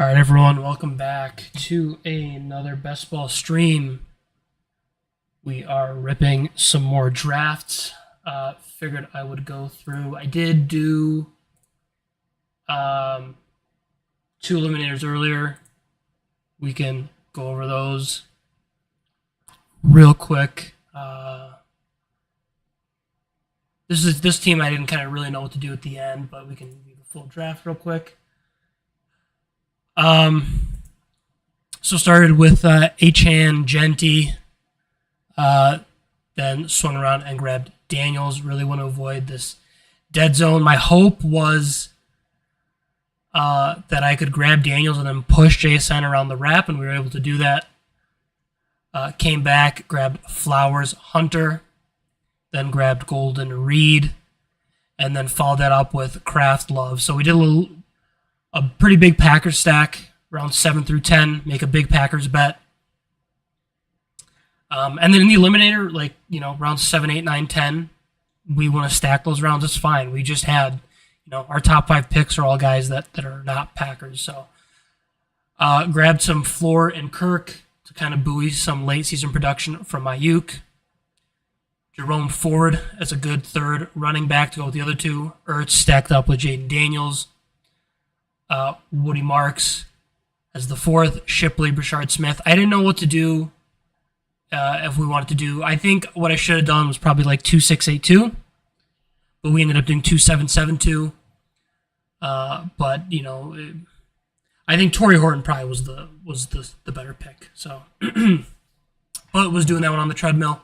All right, everyone, welcome back to another best ball stream. We are ripping some more drafts. Figured I would go through. I did do two eliminators earlier. We can go over those real quick. This team I didn't kind of really know what to do at the end, but we can do the full draft real quick. So started with Achan Genty, then swung around and grabbed Daniels. Really want to avoid this dead zone. My hope was that I could grab Daniels and then push JSN around the wrap, and we were able to do that. Came back, grabbed Flowers Hunter, then grabbed Golden Reed, and then followed that up with Kraft Love. So we did a pretty big Packers stack, round 7 through 10, make a big Packers bet. And then in the Eliminator, rounds 7, 8, 9, 10, we want to stack those rounds. It's fine. We just had, our top 5 picks are all guys that are not Packers. So grabbed some Floor and Kirk to kind of buoy some late season production from Ayuk. Jerome Ford as a good third running back to go with the other two. Ertz stacked up with Jaden Daniels. Woody Marks as the fourth, Shipley, Brashard Smith. I didn't know what to do if we wanted to do. I think what I should have done was probably like 2-6-8-2, but we ended up doing 2-7-7-2. But I think Torrey Horton probably was the better pick. So, but was doing that one on the treadmill.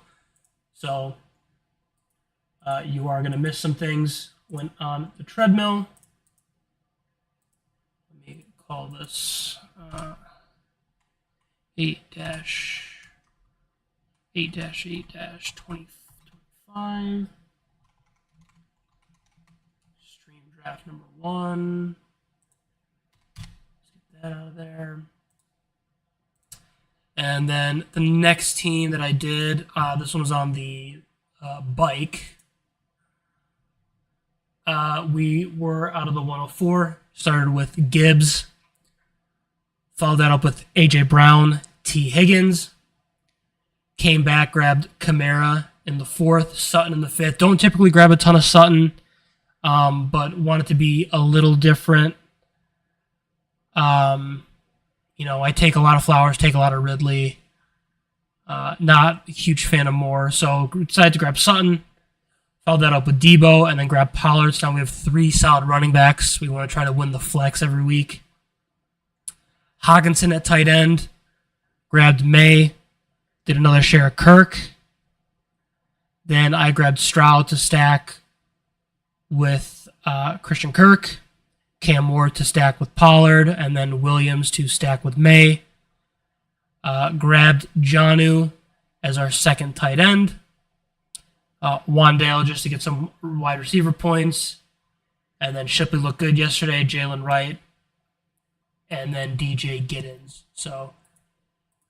So you are gonna miss some things when on the treadmill. Call this 8-8-8-25. Stream draft number 1. Let's get that out of there. And then the next team that I did, this one was on the bike. We were out of the 104. Started with Gibbs. Followed that up with A.J. Brown, T. Higgins. Came back, grabbed Kamara in the 4th, Sutton in the 5th. Don't typically grab a ton of Sutton, but want it to be a little different. I take a lot of Flowers, take a lot of Ridley. Not a huge fan of Moore, so decided to grab Sutton. Followed that up with Debo, and then grab Pollard. So now we have 3 solid running backs. We want to try to win the flex every week. Hawkinson at tight end. Grabbed May. Did another share of Kirk. Then I grabbed Stroud to stack with Christian Kirk. Cam Ward to stack with Pollard. And then Williams to stack with May. Grabbed Jonnu as our second tight end. Wandale just to get some wide receiver points. And then Shipley looked good yesterday. Jalen Wright. And then DJ Giddens. So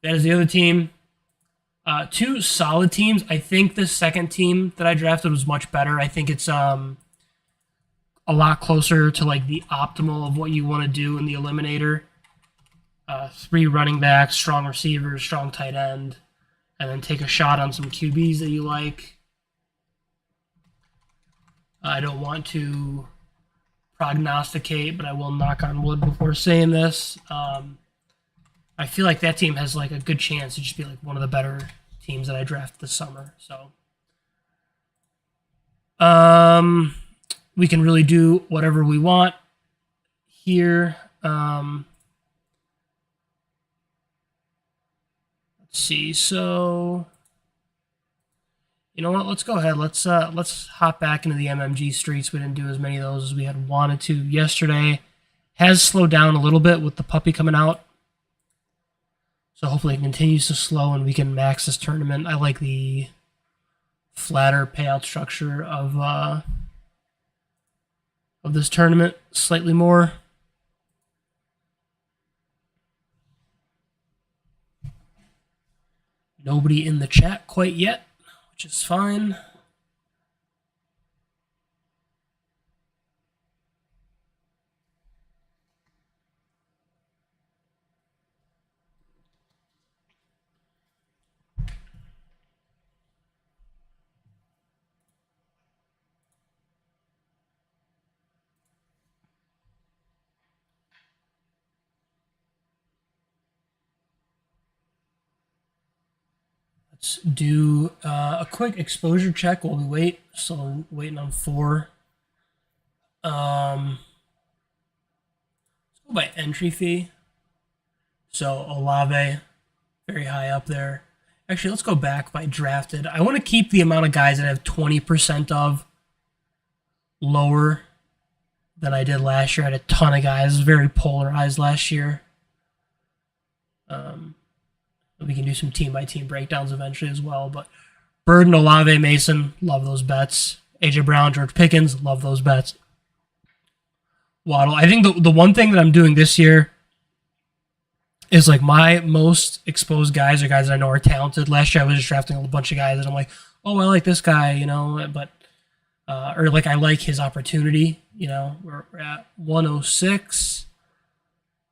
that is the other team. 2 solid teams. I think the second team that I drafted was much better. I think it's a lot closer to like the optimal of what you want to do in the Eliminator. 3 running backs, strong receivers, strong tight end, and then take a shot on some QBs that you like. I don't want to prognosticate, but I will knock on wood before saying this. I feel like that team has like a good chance to just be like one of the better teams that I drafted this summer. So we can really do whatever we want here. Let's see. So you know what? Let's go ahead. Let's hop back into the MMG streets. We didn't do as many of those as we had wanted to yesterday. Has slowed down a little bit with the puppy coming out. So hopefully it continues to slow and we can max this tournament. I like the flatter payout structure of this tournament slightly more. Nobody in the chat quite yet, which is fine. Let's do a quick exposure check while we wait. Still waiting on 4. Let's go by entry fee. So Olave, very high up there. Actually, let's go back by drafted. I want to keep the amount of guys that I have 20% of lower than I did last year. I had a ton of guys. It was very polarized last year. We can do some team-by-team breakdowns eventually as well. But Burden, Olave, Mason, love those bets. A.J. Brown, George Pickens, love those bets. Waddle. I think the one thing that I'm doing this year is like my most exposed guys are guys that I know are talented. Last year I was just drafting a bunch of guys and I'm like, oh, I like this guy, you know, but or like I like his opportunity, you know. We're at 106.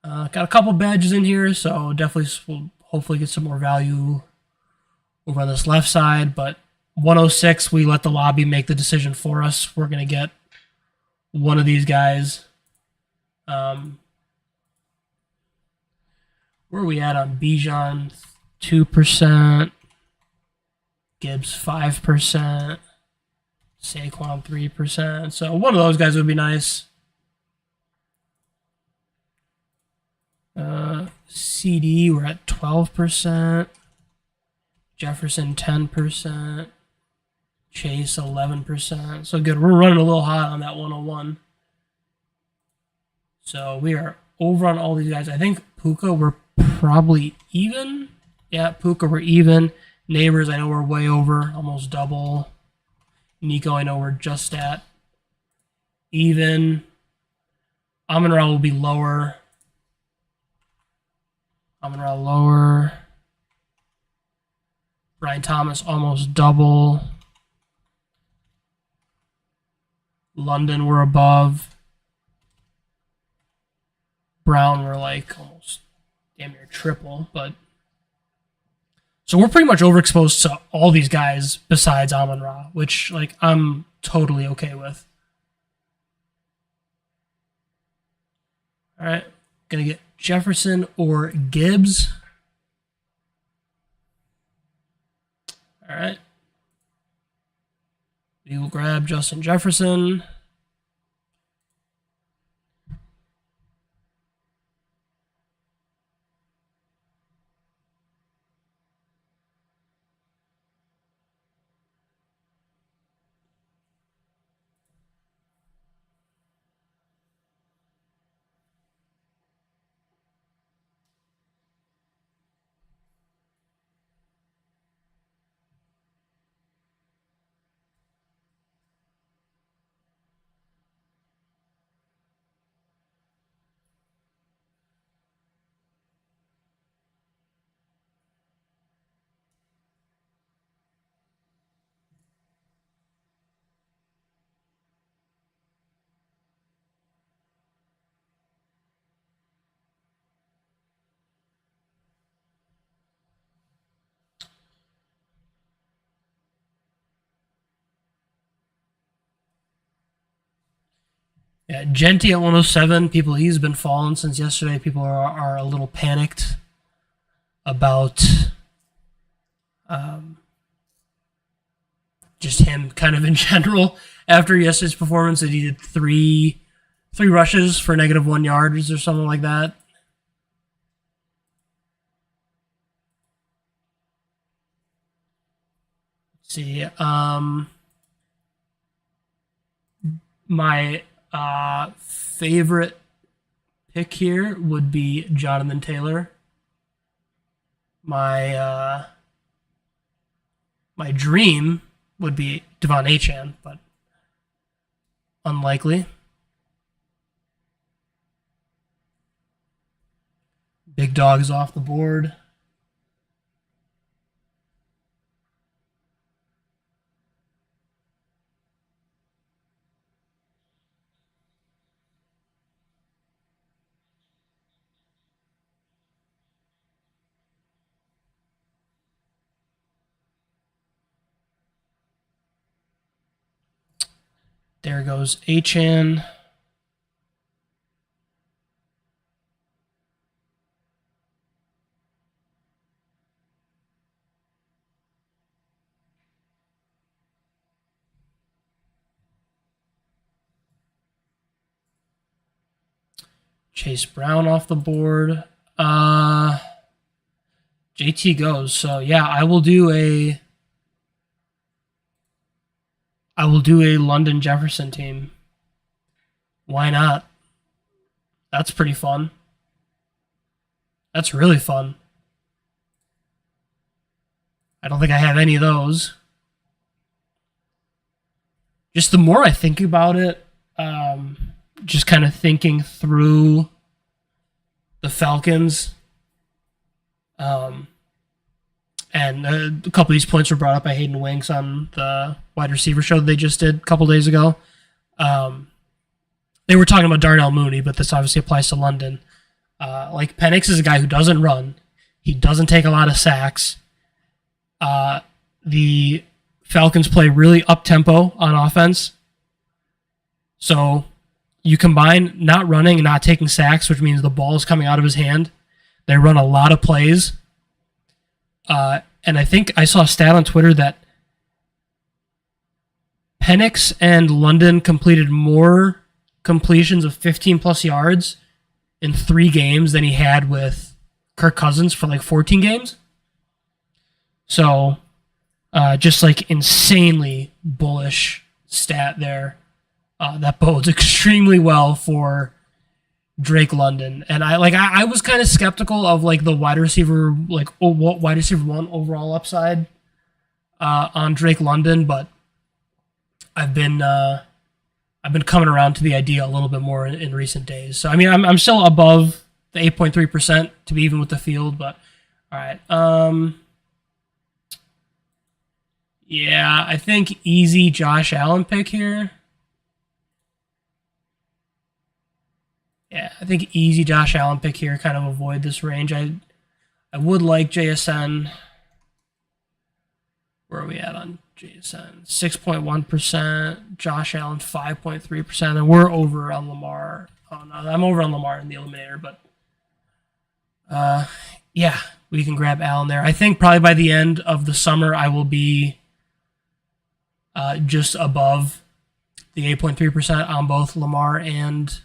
Got a couple badges in here, so definitely we'll hopefully get some more value over on this left side. But 106, we let the lobby make the decision for us. We're gonna get one of these guys. Where are we at on Bijan? 2%. Gibbs 5%. Saquon 3%. So one of those guys would be nice. CD, we're at 12%. Jefferson 10%. Chase 11%. So good. We're running a little hot on that 101. So we are over on all these guys. I think Puka, we're probably even. Yeah, Puka, we're even. Neighbors, I know we're way over, almost double. Nico, I know we're just at even. Amon-Ra will be lower. Amon-Ra lower. Brian Thomas, almost double. London, we're above. Brown, we're like almost damn near triple, but so we're pretty much overexposed to all these guys besides Amon-Ra, which like I'm totally okay with. All right, gonna get Jefferson or Gibbs. All right, we will grab Justin Jefferson. Yeah, Genti at 107. People, he's been falling since yesterday. People are a little panicked about just him kind of in general after yesterday's performance. That he did three rushes for -1 yards or something like that. Let's see. My favorite pick here would be Jonathan Taylor. My dream would be Devon Achane, but unlikely. Big dog is off the board. There goes Achane. Chase Brown off the board. JT goes. So yeah, I will do a London Jefferson team. Why not? That's pretty fun. That's really fun. I don't think I have any of those. Just the more I think about it, just kind of thinking through the Falcons, and a couple of these points were brought up by Hayden Winks on the wide receiver show that they just did a couple days ago. They were talking about Darnell Mooney, but this obviously applies to London. Like Penix is a guy who doesn't run. He doesn't take a lot of sacks. The Falcons play really up-tempo on offense. So you combine not running and not taking sacks, which means the ball is coming out of his hand. They run a lot of plays. And I think I saw a stat on Twitter that Penix and London completed more completions of 15-plus yards in 3 games than he had with Kirk Cousins for like 14 games. So just like insanely bullish stat there. That bodes extremely well for Drake London. And I was kind of skeptical of like the wide receiver, like wide receiver 1 overall upside on Drake London, but I've been coming around to the idea a little bit more in recent days. So I mean, I'm still above the 8.3% to be even with the field, but all right. Yeah, I think easy Josh Allen pick here. Yeah, I think easy Josh Allen pick here, kind of avoid this range. I would like JSN. Where are we at on JSN? 6.1%. Josh Allen 5.3%, and we're over on Lamar. Oh no, I'm over on Lamar in the Eliminator, but yeah, we can grab Allen there. I think probably by the end of the summer I will be just above the 8.3% on both Lamar and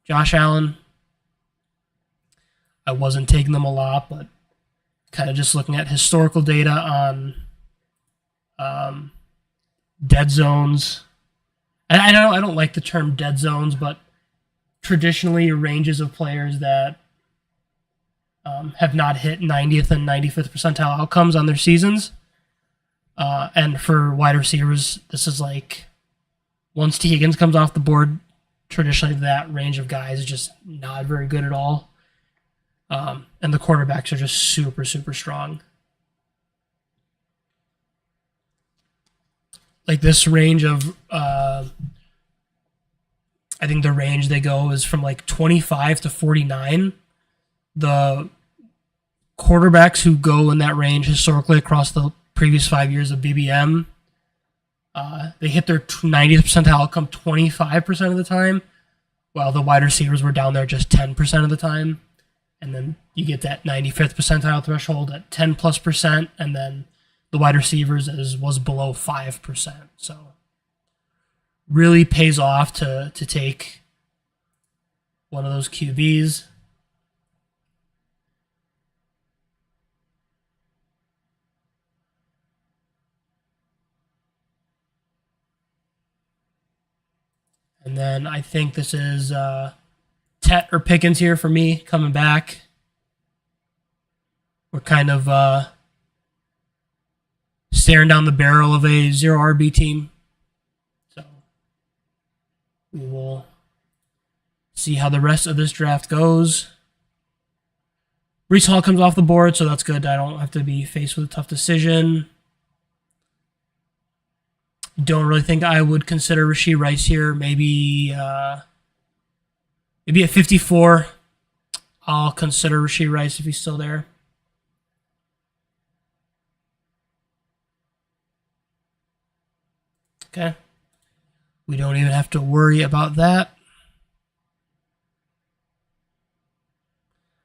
Josh Allen. I wasn't taking them a lot, but kind of just looking at historical data on dead zones. And I don't like the term dead zones, but traditionally ranges of players that have not hit 90th and 95th percentile outcomes on their seasons. And for wide receivers, this is like once T. Higgins comes off the board, traditionally that range of guys is just not very good at all. And the quarterbacks are just super, super strong. Like this range of, I think the range they go is from like 25 to 49. The quarterbacks who go in that range historically across the previous 5 years of BBM, they hit their 90th percentile outcome 25% of the time, while the wide receivers were down there just 10% of the time. And then you get that 95th percentile threshold at 10+%, and then the wide receivers was below 5%. So really pays off to take one of those QBs. And then I think this is Tet or Pickens here for me coming back. We're kind of staring down the barrel of a 0 RB team. So we will see how the rest of this draft goes. Breece Hall comes off the board, so that's good. I don't have to be faced with a tough decision. Don't really think I would consider Rashee Rice here. Maybe at 54, I'll consider Rashee Rice if he's still there. Okay. We don't even have to worry about that.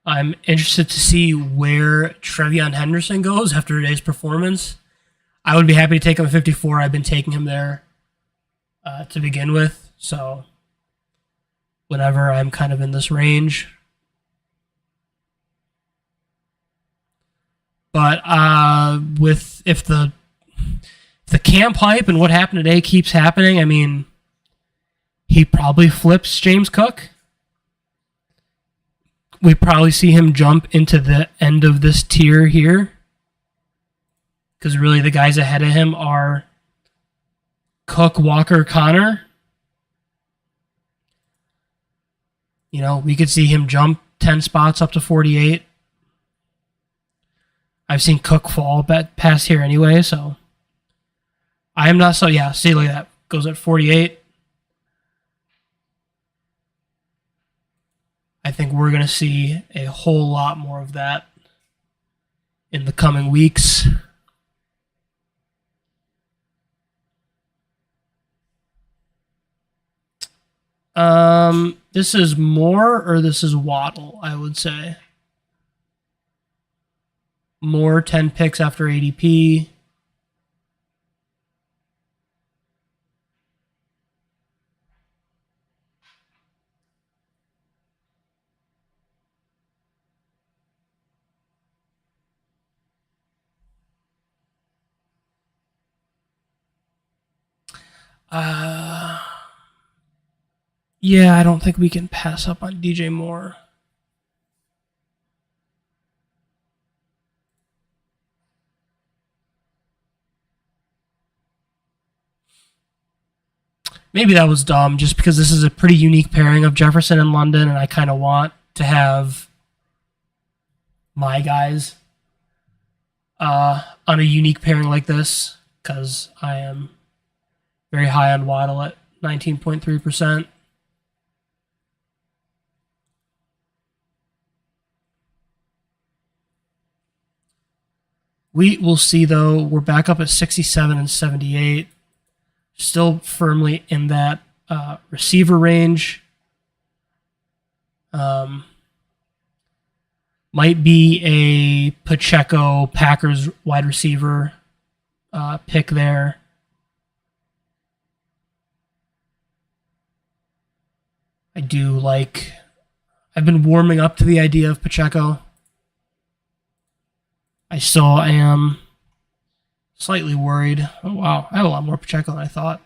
I'm interested to see where Trevion Henderson goes after today's performance. I would be happy to take him at 54. I've been taking him there to begin with. So whenever I'm kind of in this range. But with if the camp hype and what happened today keeps happening, I mean, he probably flips James Cook. We probably see him jump into the end of this tier here. Because really the guys ahead of him are Cook, Walker, Connor. You know, we could see him jump 10 spots up to 48. I've seen Cook fall past here anyway, so I am not so, yeah, see, like that. Goes at 48. I think we're going to see a whole lot more of that in the coming weeks. This is Moore or this is Waddle, I would say. Moore, 10 picks after ADP. Yeah, I don't think we can pass up on DJ Moore. Maybe that was dumb, just because this is a pretty unique pairing of Jefferson and London, and I kind of want to have my guys on a unique pairing like this, because I am very high on Waddle at 19.3%. We will see, though. We're back up at 67 and 78. Still firmly in that receiver range. Might be a Pacheco Packers wide receiver pick there. I do like... I've been warming up to the idea of Pacheco. I still am slightly worried. Oh, wow. I have a lot more Pacheco than I thought.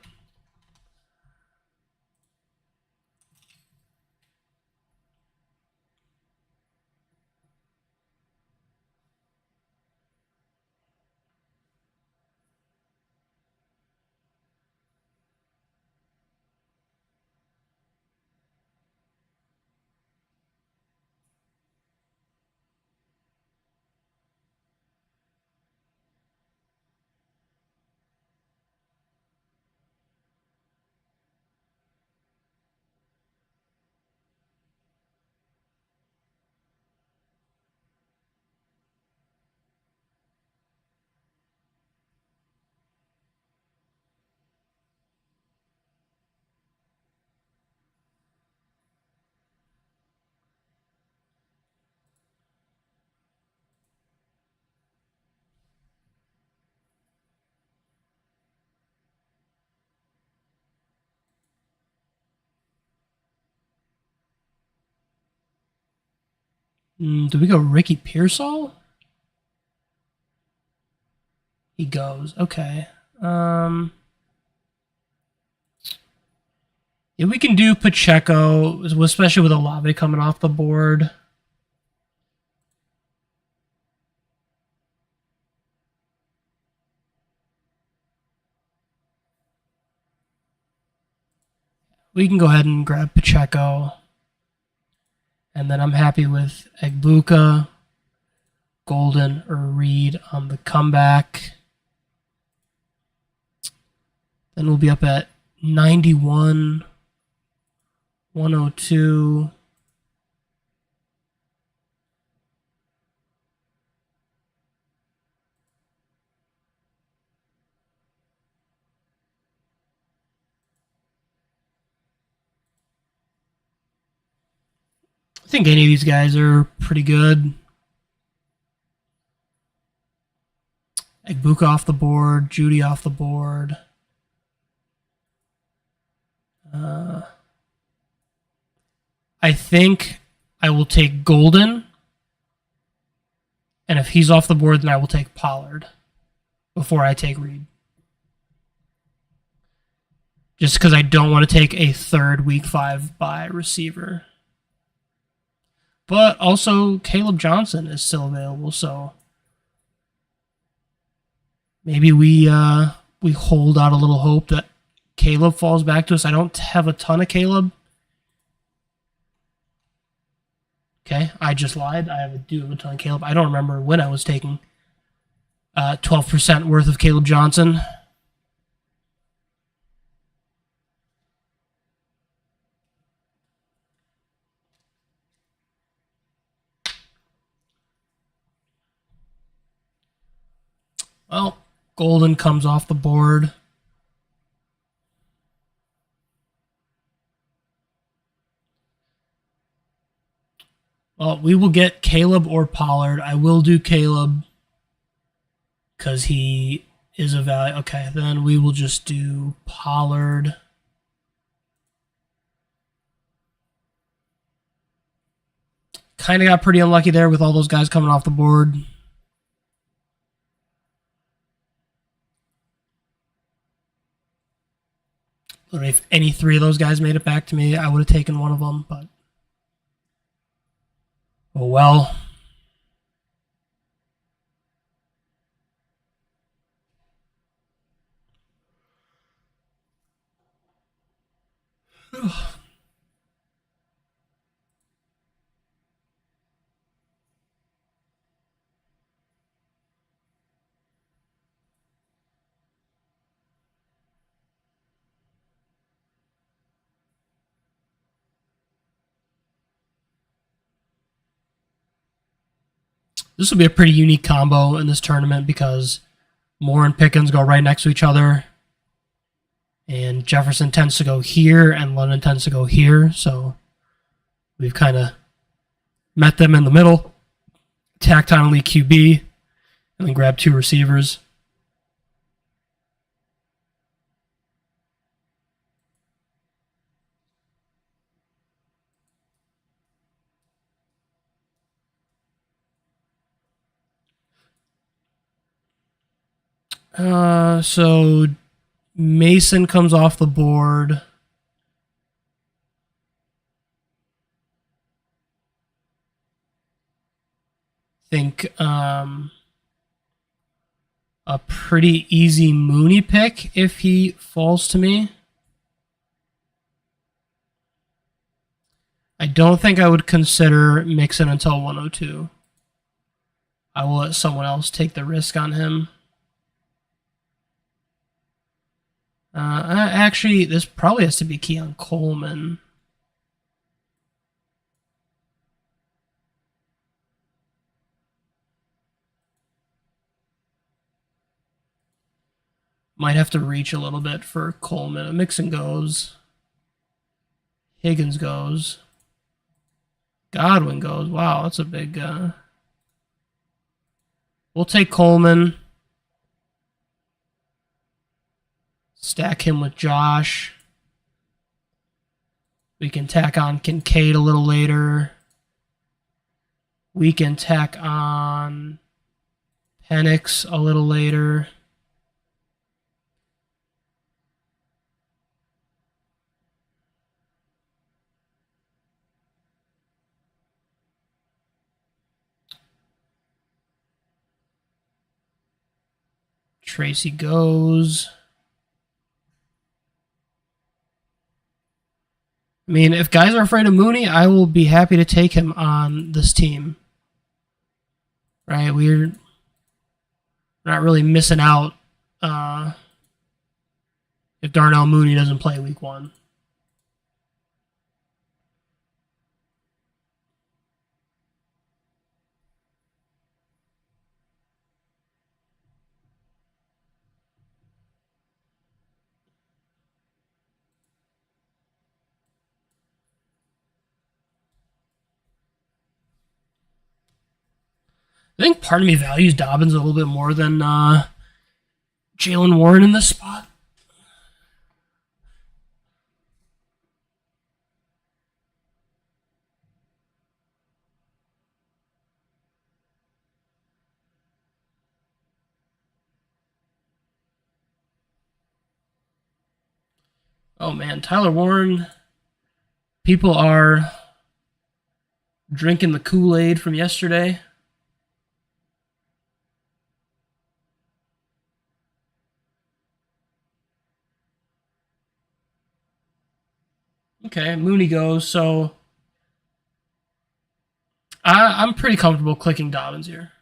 Do we go Ricky Pearsall? He goes. Okay. Yeah, we can do Pacheco, especially with Olave coming off the board. We can go ahead and grab Pacheco. And then I'm happy with Egbuka, Golden, or Reed on the comeback. Then we'll be up at 91, 102. I think any of these guys are pretty good. Egbuka off the board, Judy off the board. I think I will take Golden, and if he's off the board, then I will take Pollard before I take Reed. Just because I don't want to take a third Week 5 bye receiver. But also, Caleb Johnson is still available, so maybe we hold out a little hope that Caleb falls back to us. I don't have a ton of Caleb. Okay, I just lied. I do have a ton of Caleb. I don't remember when I was taking 12% worth of Caleb Johnson. Well, Golden comes off the board. Well, we will get Caleb or Pollard. I will do Caleb because he is a value. Okay, then we will just do Pollard. Kind of got pretty unlucky there with all those guys coming off the board. Literally, if any three of those guys made it back to me, I would have taken one of them, but oh well. This will be a pretty unique combo in this tournament because Moore and Pickens go right next to each other. And Jefferson tends to go here, and London tends to go here. So we've kind of met them in the middle, tacked on elite QB, and then grabbed two receivers. So Mason comes off the board. I think a pretty easy Mooney pick if he falls to me. I don't think I would consider Mixon until 102. I will let someone else take the risk on him. Actually, this probably has to be Keon Coleman. Might have to reach a little bit for Coleman. Mixon goes. Higgins goes. Godwin goes. Wow, that's a big... We'll take Coleman. Stack him with Josh. We can tack on Kincaid a little later. We can tack on Penix a little later. Tracy goes. I mean, if guys are afraid of Mooney, I will be happy to take him on this team. Right? We're not really missing out if Darnell Mooney doesn't play week 1. I think part of me values Dobbins a little bit more than Jalen Warren in this spot. Oh man, Tyler Warren. People are drinking the Kool-Aid from yesterday. Okay, Mooney goes. So I'm pretty comfortable clicking Dobbins here.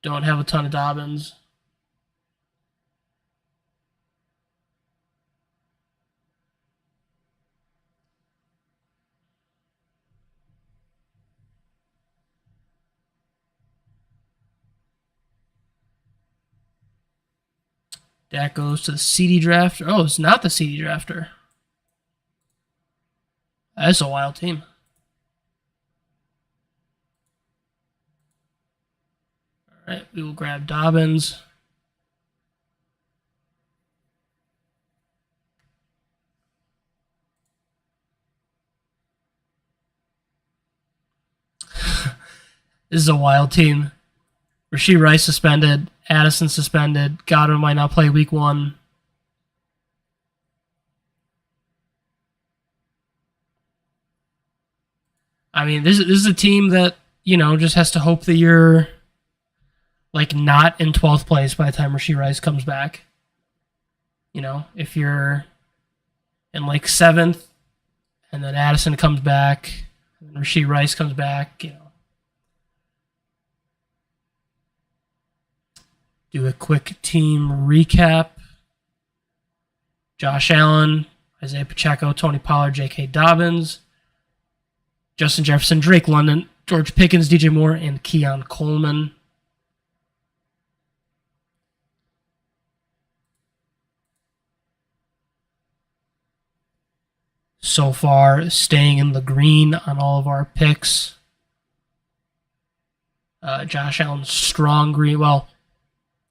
Don't have a ton of Dobbins. That goes to the CD drafter. Oh, it's not the CD drafter. That's a wild team. All right, we will grab Dobbins. This is a wild team. Rashee Rice suspended. Addison suspended. Godwin might not play week 1. I mean, this is a team that, just has to hope that you're like not in 12th place by the time Rashee Rice comes back. If you're in like 7th and then Addison comes back and Rashee Rice comes back, Do a quick team recap. Josh Allen, Isaiah Pacheco, Tony Pollard, J.K. Dobbins, Justin Jefferson, Drake London, George Pickens, DJ Moore, and Keon Coleman. So far, staying in the green on all of our picks. Josh Allen, strong green. Well,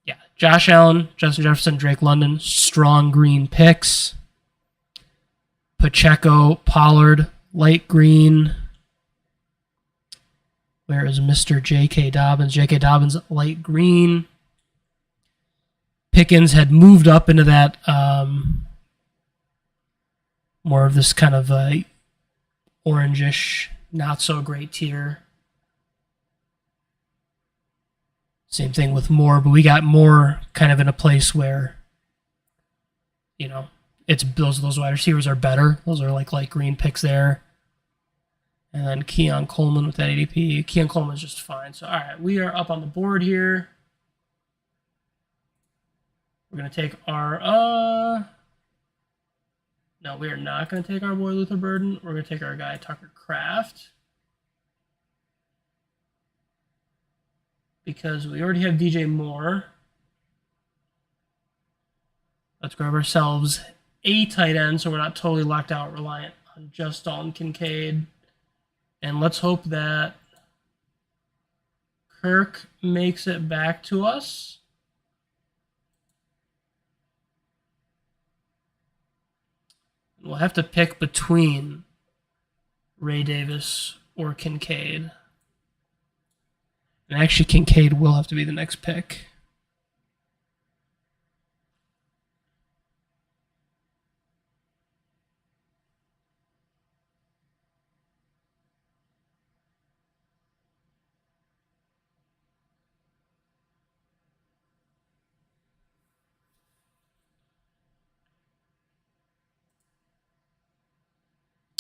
yeah, Josh Allen, Justin Jefferson, Drake London, strong green picks. Pacheco, Pollard, light green. Where is Mr. J.K. Dobbins? J.K. Dobbins, light green. Pickens had moved up into that more of this kind of orangish, not so great tier. Same thing with Moore, but we got Moore kind of in a place where, it's those wide receivers are better. Those are like light green picks there. And then Keon Coleman with that ADP. Keon Coleman is just fine. So, all right, we are up on the board here. We're going to take our... No, we are not going to take our boy Luther Burden. We're going to take our guy Tucker Kraft. Because we already have DJ Moore. Let's grab ourselves a tight end so we're not totally locked out, reliant on just Dalton Kincaid. And let's hope that Kirk makes it back to us. We'll have to pick between Ray Davis or Kincaid. And actually, Kincaid will have to be the next pick.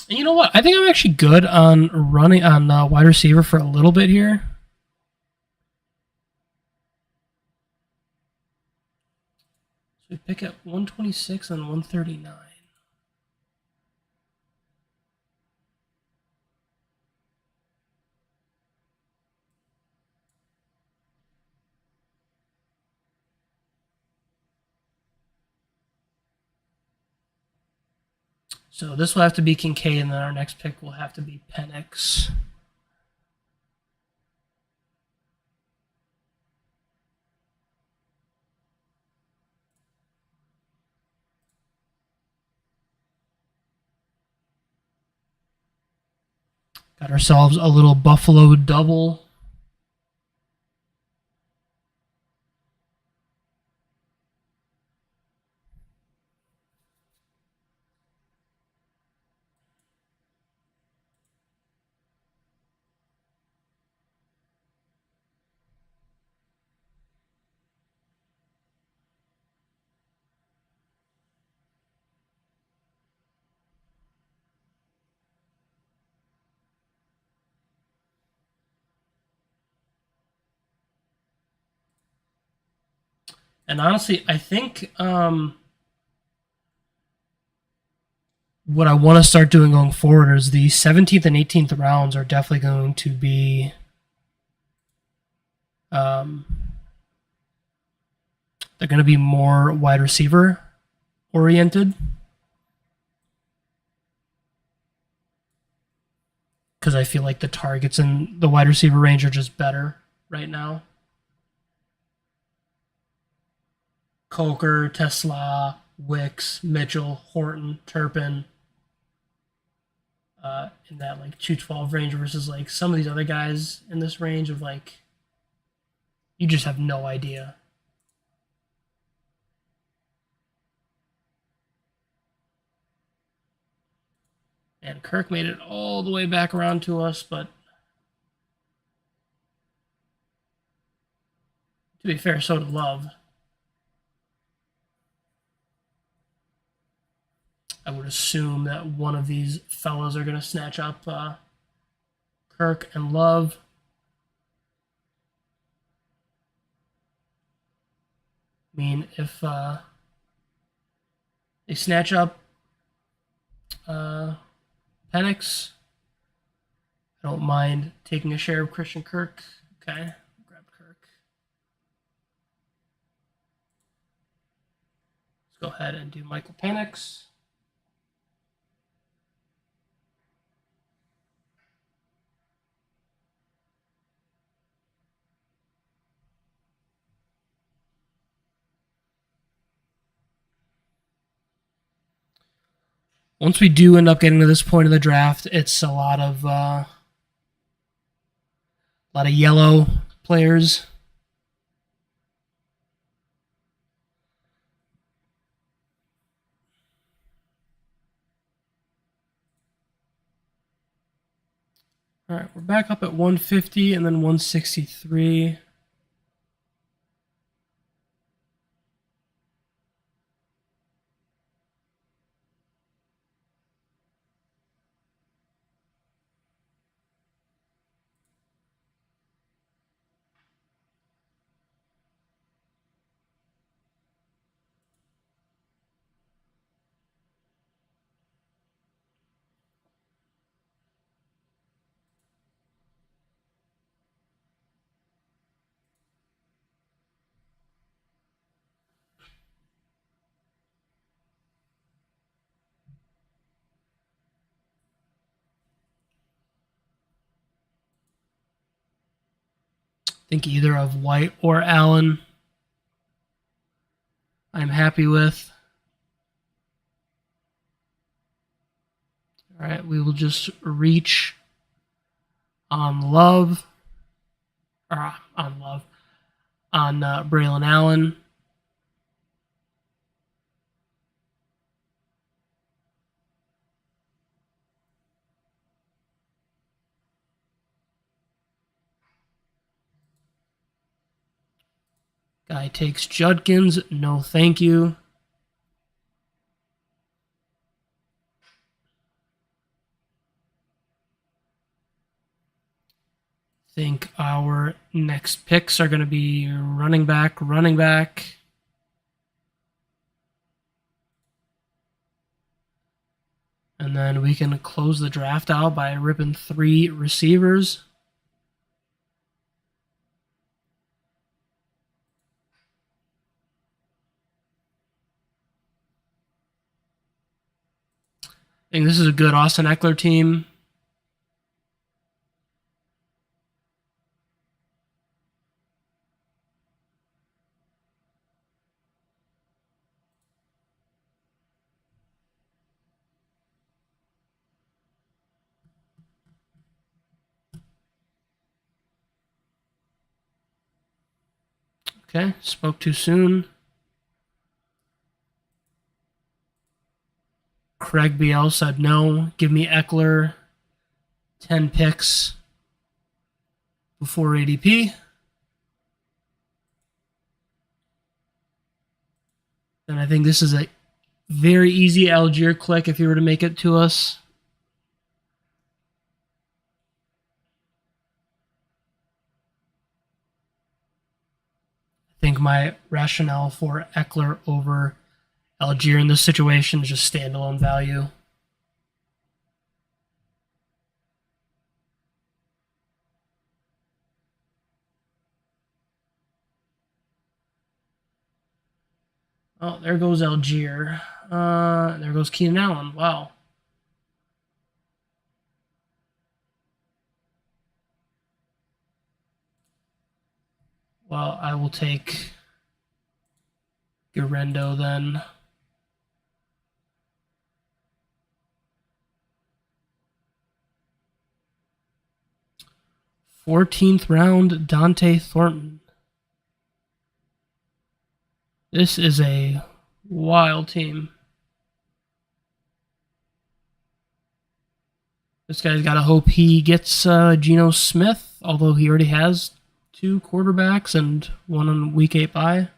And you know what? I think I'm actually good on running on wide receiver for a little bit here. So we pick at 126 and 139. So this will have to be Kincaid, and then our next pick will have to be Penix. Got ourselves a little Buffalo double. And honestly, I think what I want to start doing going forward is the 17th and 18th rounds are definitely going to be um, they're going to be more wide receiver oriented because I feel like the targets in the wide receiver range are just better right now. Coker, Tesla, Wicks, Mitchell, Horton, Turpin, in that like 212 range versus like some of these other guys in this range of like you just have no idea. And Kirk made it all the way back around to us, but to be fair, so did Love. I would assume that one of these fellows are going to snatch up Kirk and Love. I mean, if they snatch up Penix, I don't mind taking a share of Christian Kirk. Okay, grab Kirk. Let's go ahead and do Michael Penix. Once we do end up getting to this point of the draft, it's a lot of yellow players. All right, we're back up at 150 and then 163. I think either of White or Allen I'm happy with. All right, we will just reach on Love, or on Love, on Braylon Allen. Guy takes Judkins. No, thank you. Think our next picks are going to be running back. And then we can close the draft out by ripping 3 receivers. I think this is a good Austin Eckler team. Okay, spoke too soon. Craig BL said no. Give me Eckler 10 picks before ADP. And I think this is a very easy Algier click if you were to make it to us. I think my rationale for Eckler over Algier in this situation is just standalone value. Oh, there goes Algier. There goes Keenan Allen. Wow. Well, I will take Garendo then. 14th round, Dante Thornton. This is a wild team. This guy's got to hope he gets Geno Smith, although he already has 2 quarterbacks and 1 on week 8 bye.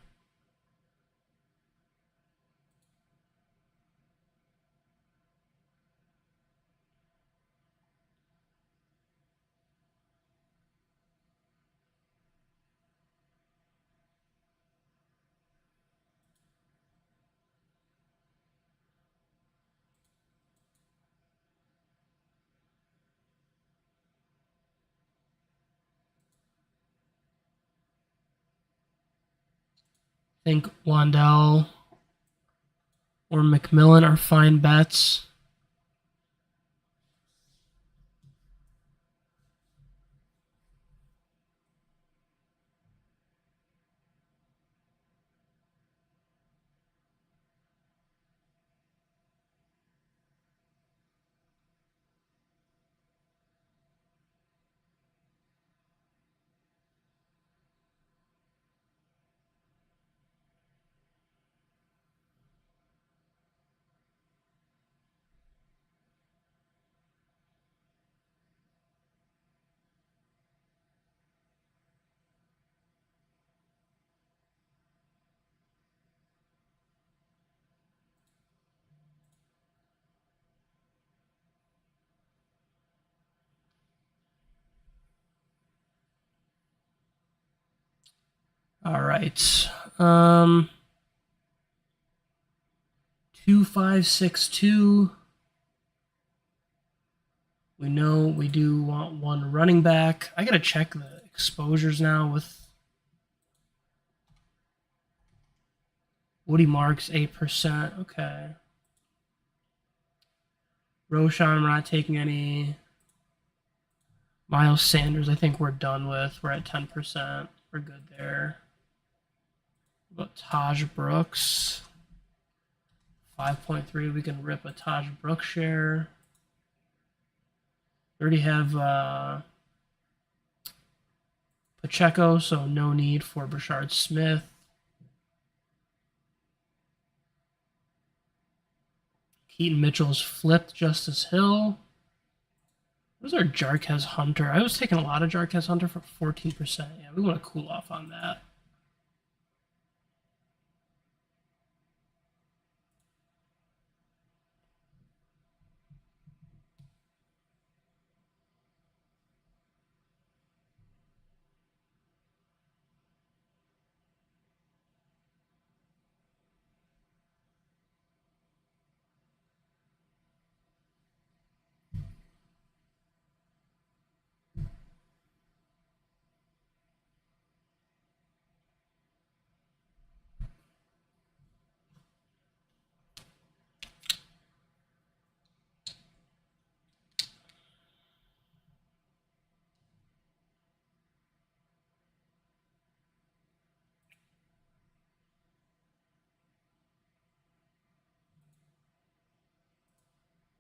I think Wandell or McMillan are fine bets. All right. 2562. We know we do want 1 running back. I gotta check the exposures now with Woody Marks 8%. Okay. Roshan, we're not taking any. Miles Sanders, I think we're done with. We're at 10%. We're good there. What about Taj Brooks? 5.3. We can rip a Taj Brooks share. We already have Pacheco, so no need for Brashard Smith. Keaton Mitchell's flipped Justice Hill. What is our Jarquez Hunter? I was taking a lot of Jarquez Hunter for 14%. Yeah, we want to cool off on that.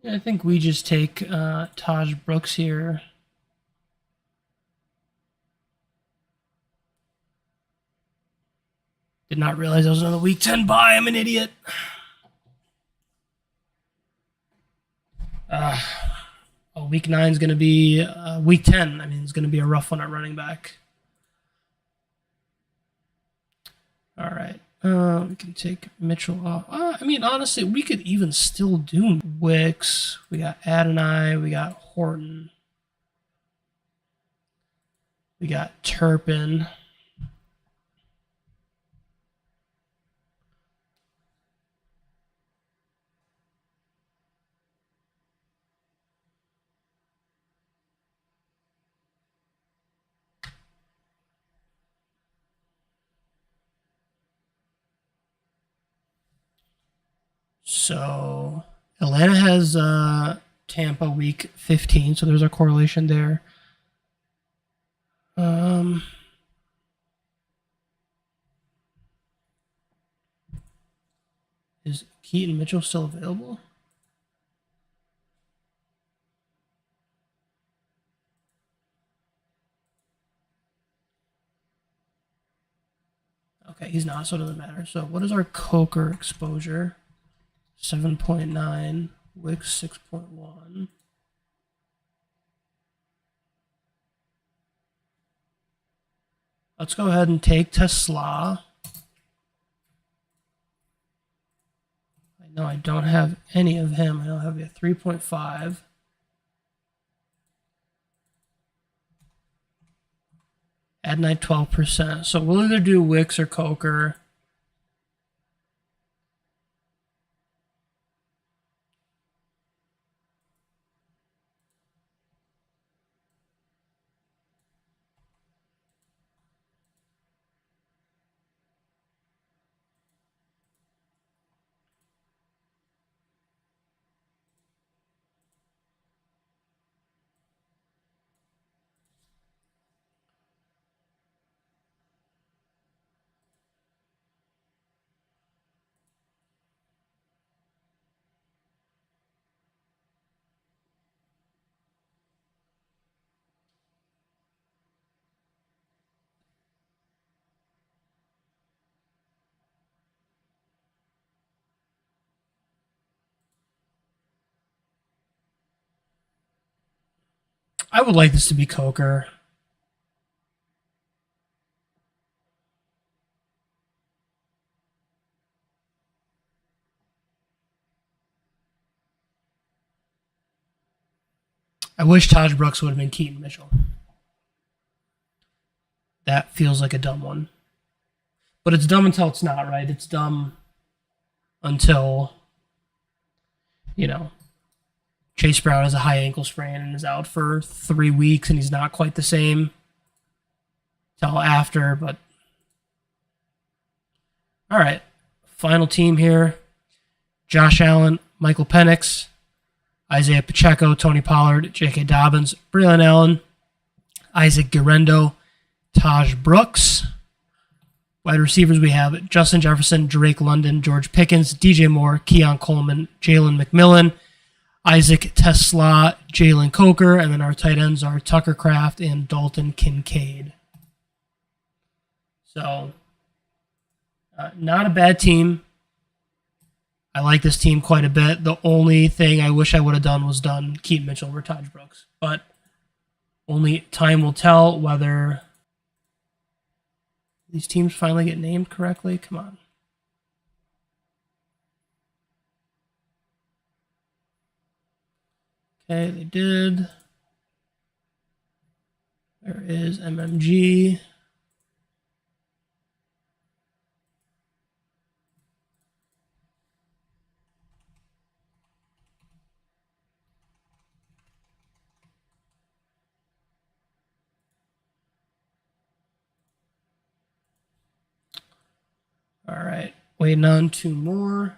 Yeah, I think we just take Taj Brooks here. Did not realize I was on the week 10 bye. I'm an idiot. Week 9 is going to be week 10. I mean, it's going to be a rough one at running back. All right. We can take Mitchell off. I mean, honestly, we could even still do Wicks. We got Adonai. We got Horton. We got Turpin. So Atlanta has Tampa week 15, so there's a correlation there. Is Keaton Mitchell still available? Okay, he's not, so it doesn't matter. So what is our Coker exposure? 7.9, Wicks 6.1. Let's go ahead and take Tesla. I know I don't have any of him. I don't have a 3.5. Add night 12%. So we'll either do Wicks or Coker. I would like this to be Coker. I wish Taj Brooks would have been Keaton Mitchell. That feels like a dumb one. But it's dumb until it's not, right? It's dumb until, Chase Brown has a high ankle sprain and is out for 3 weeks and he's not quite the same till after, but all right. Final team here. Josh Allen, Michael Penix, Isaiah Pacheco, Tony Pollard, J.K. Dobbins, Braylon Allen, Isaac Guerrero, Taj Brooks. Wide receivers, we have Justin Jefferson, Drake London, George Pickens, DJ Moore, Keon Coleman, Jalen McMillan, Isaac Tesla, Jalen Coker, and then our tight ends are Tucker Kraft and Dalton Kincaid. So, not a bad team. I like this team quite a bit. The only thing I wish I would have done was done Keaton Mitchell over Taj Brooks. But only time will tell whether these teams finally get named correctly. Come on. Okay, they did. There is MMG. All right, waiting on 2 more.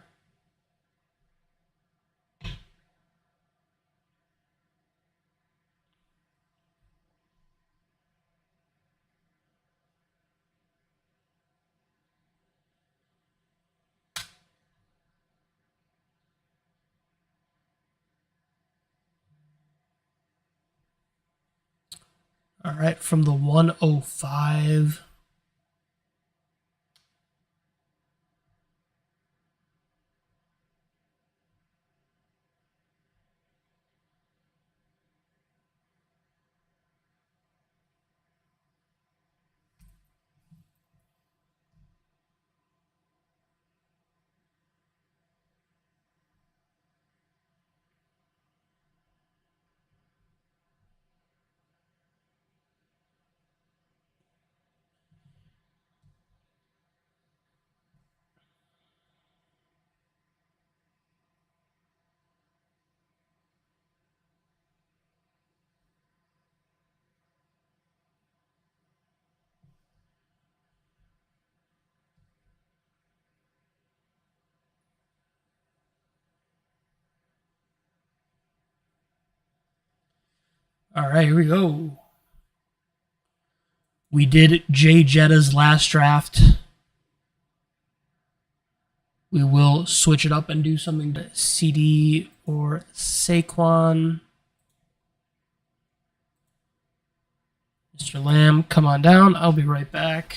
All right, from the 105. All right, here we go. We did Jay Jetta's last draft. We will switch it up and do something to CD or Saquon. Mr. Lamb, come on down. I'll be right back.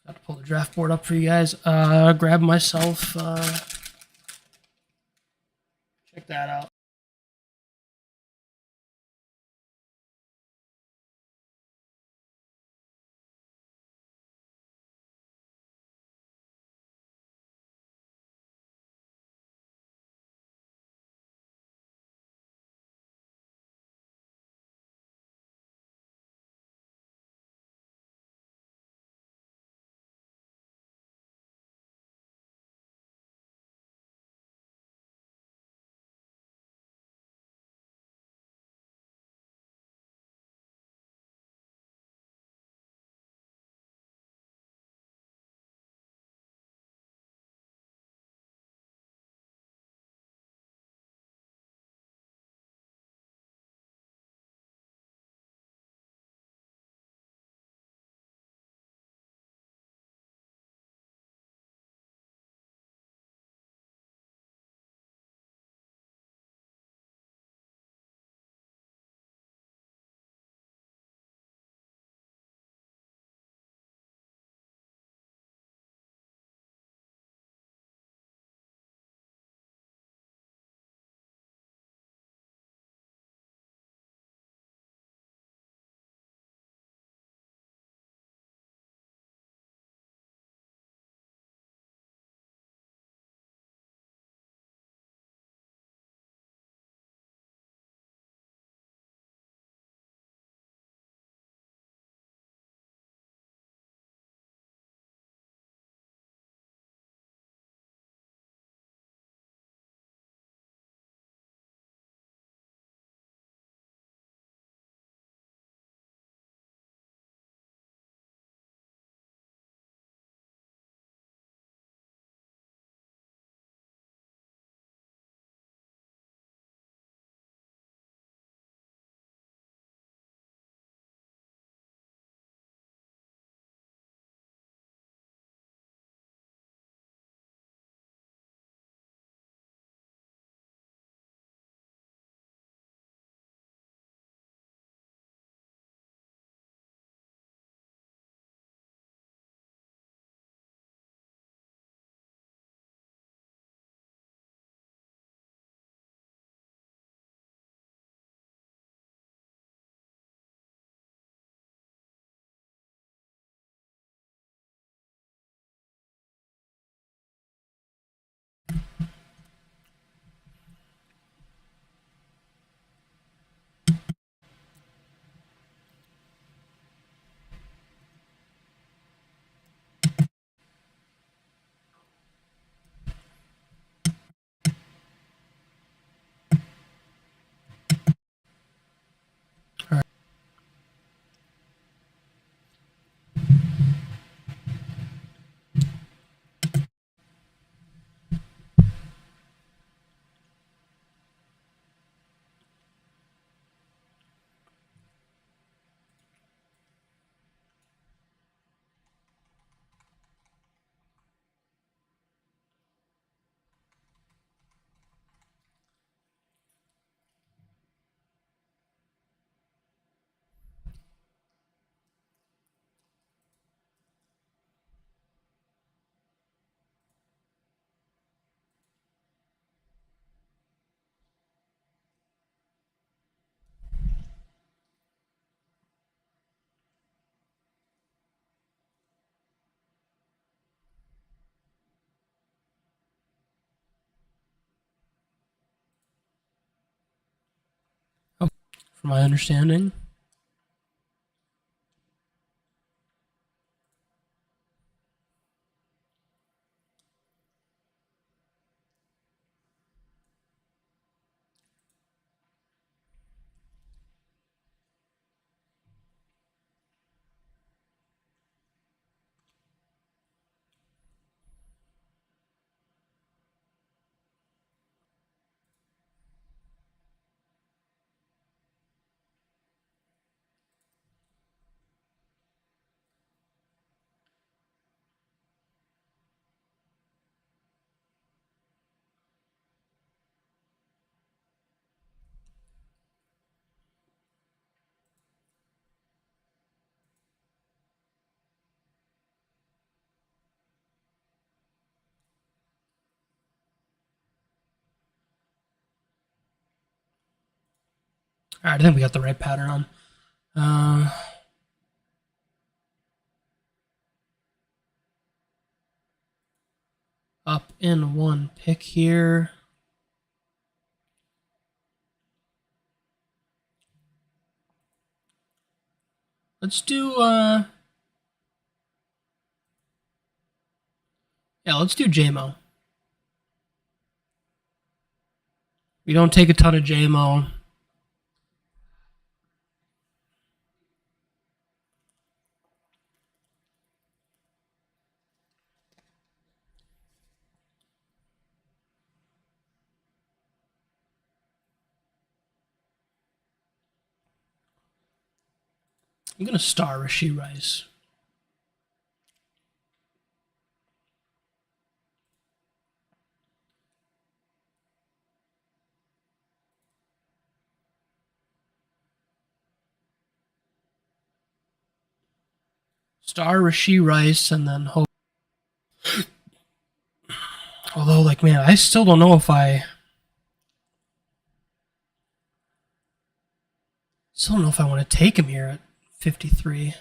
Got to pull the draft board up for you guys. Grab myself. Check that out. from my understanding. All right, I think we got the right pattern on. Up in one pick here. Let's do, let's do JMO. We don't take a ton of JMO. I'm going to star Rashee Rice. Star Rashee Rice, and then hope. Although, like, man, I still don't know if I. Still don't know if I want to take him here at 53.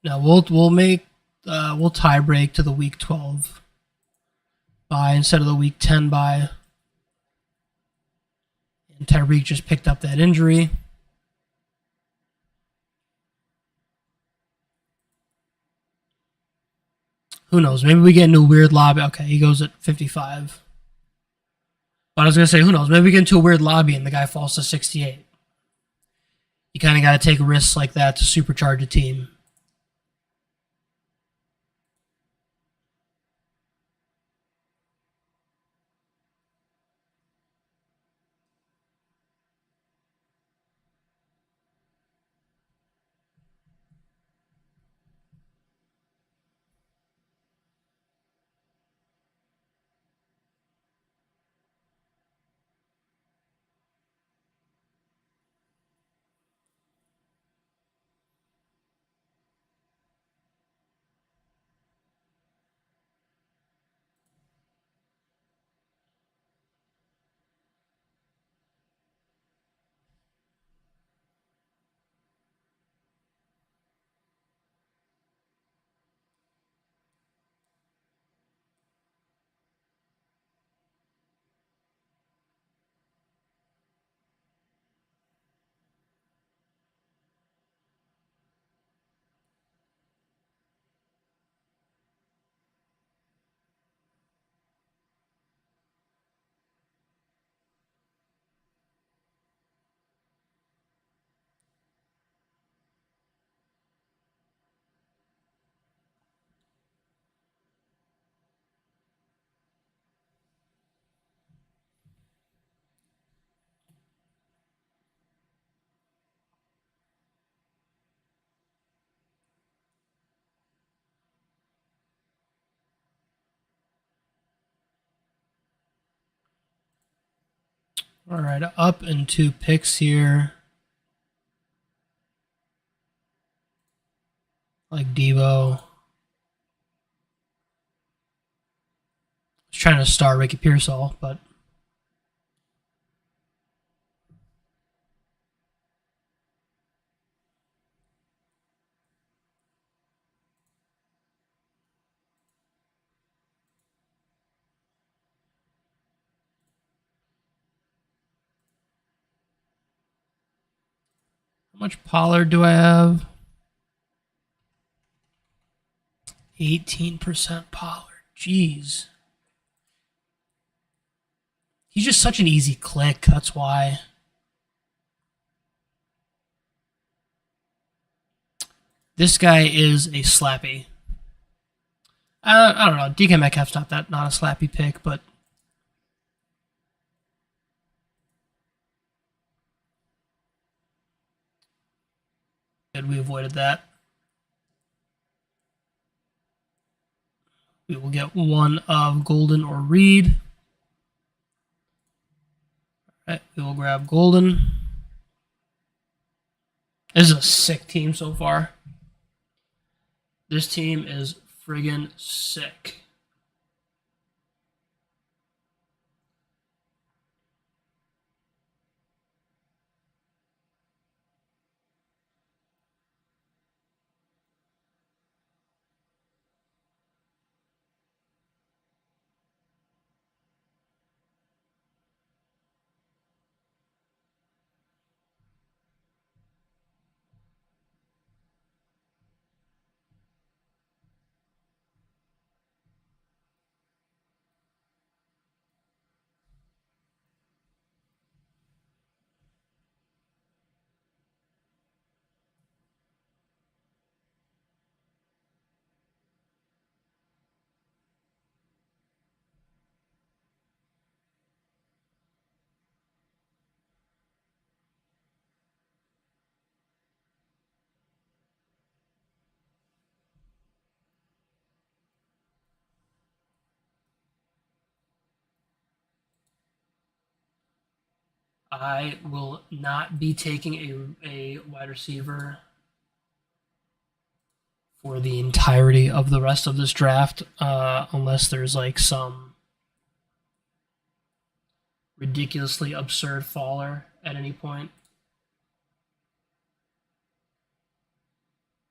Now we'll tie break to the week 12 bye instead of the week 10 bye. And Tyreek just picked up that injury. Who knows? Maybe we get into a weird lobby. Okay, he goes at 55. But I was going to say, who knows? Maybe we get into a weird lobby and the guy falls to 68. You kind of got to take risks like that to supercharge a team. All right, up and 2 picks here. Like Devo. I was trying to star Ricky Pearsall, but much Pollard do I have? 18% Pollard. Jeez. He's just such an easy click. That's why. This guy is a slappy. I don't know. DK Metcalf's not a slappy pick, but good, we avoided that. We will get one of Golden or Reed. All right, we will grab Golden. This is a sick team so far. This team is friggin' sick. I will not be taking a wide receiver for the entirety of the rest of this draft, unless there's like some ridiculously absurd faller at any point.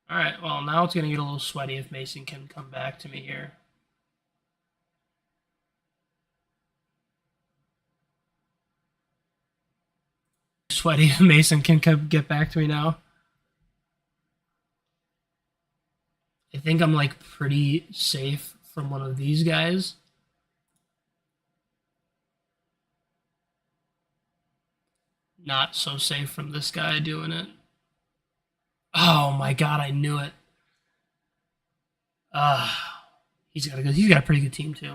All right, well, now it's going to get a little sweaty if Mason can come back to me here. Sweaty if Mason can get back to me now. I think I'm like pretty safe from one of these guys. Not so safe from this guy doing it. Oh my god, I knew it. He's got a pretty good team too.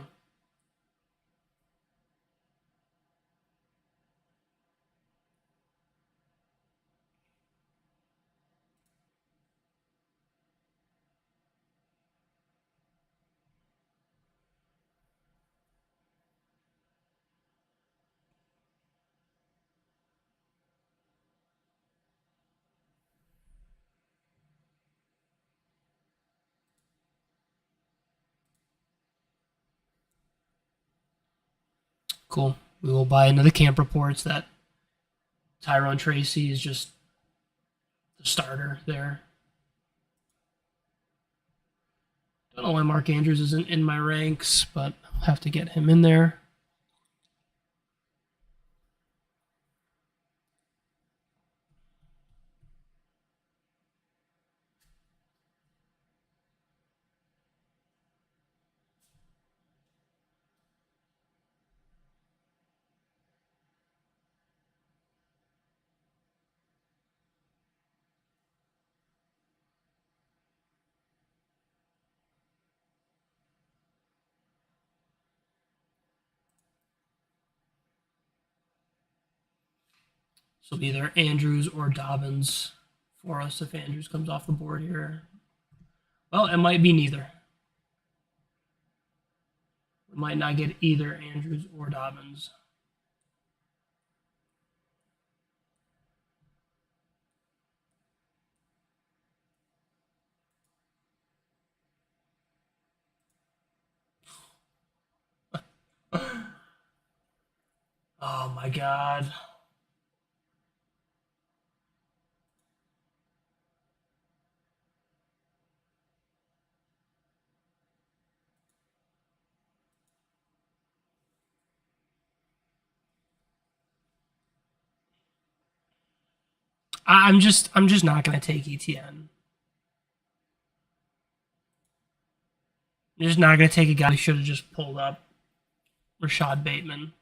Cool. We will buy into the camp reports that Tyrone Tracy is just the starter there. Don't know why Mark Andrews isn't in my ranks, but I'll have to get him in there. So either Andrews or Dobbins for us if Andrews comes off the board here. Well, it might be neither. We might not get either Andrews or Dobbins. Oh my god. I'm just not gonna take ETN. I'm just not gonna take a guy who should have just pulled up Rashad Bateman.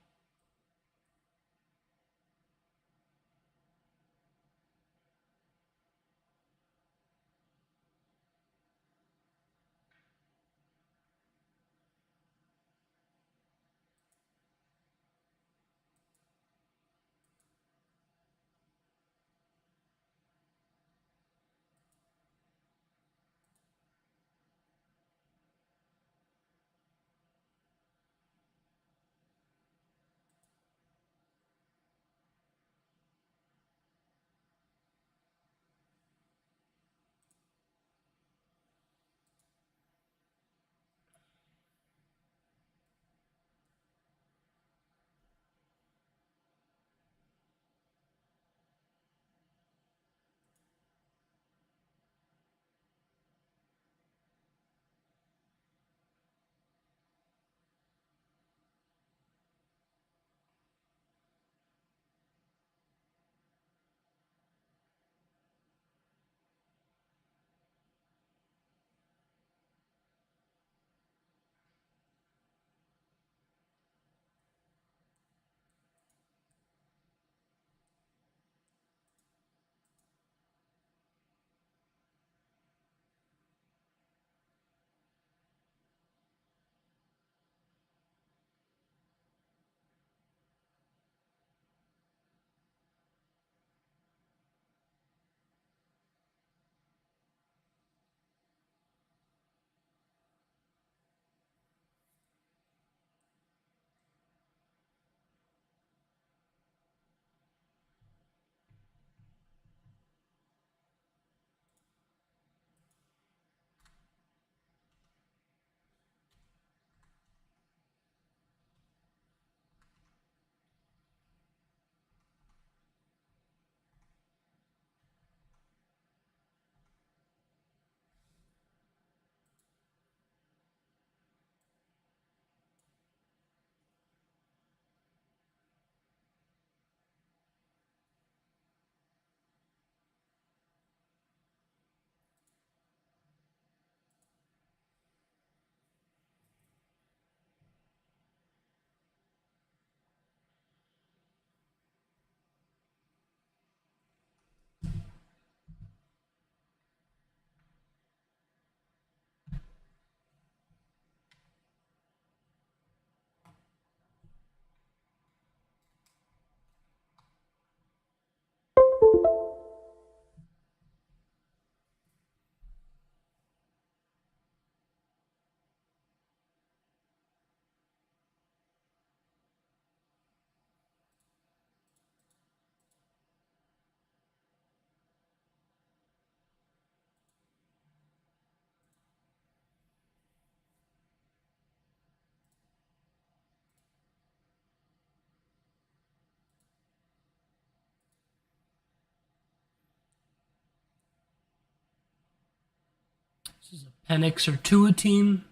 This is a Penix or Tua team.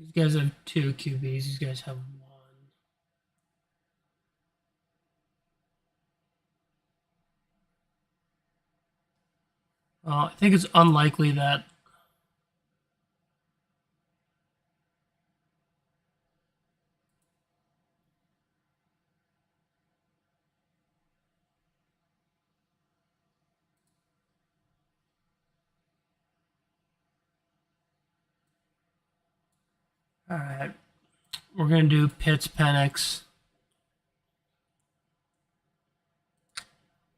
These guys have 2 QBs. These guys have 1. I think it's unlikely that. All right, we're gonna do Pitts Penix.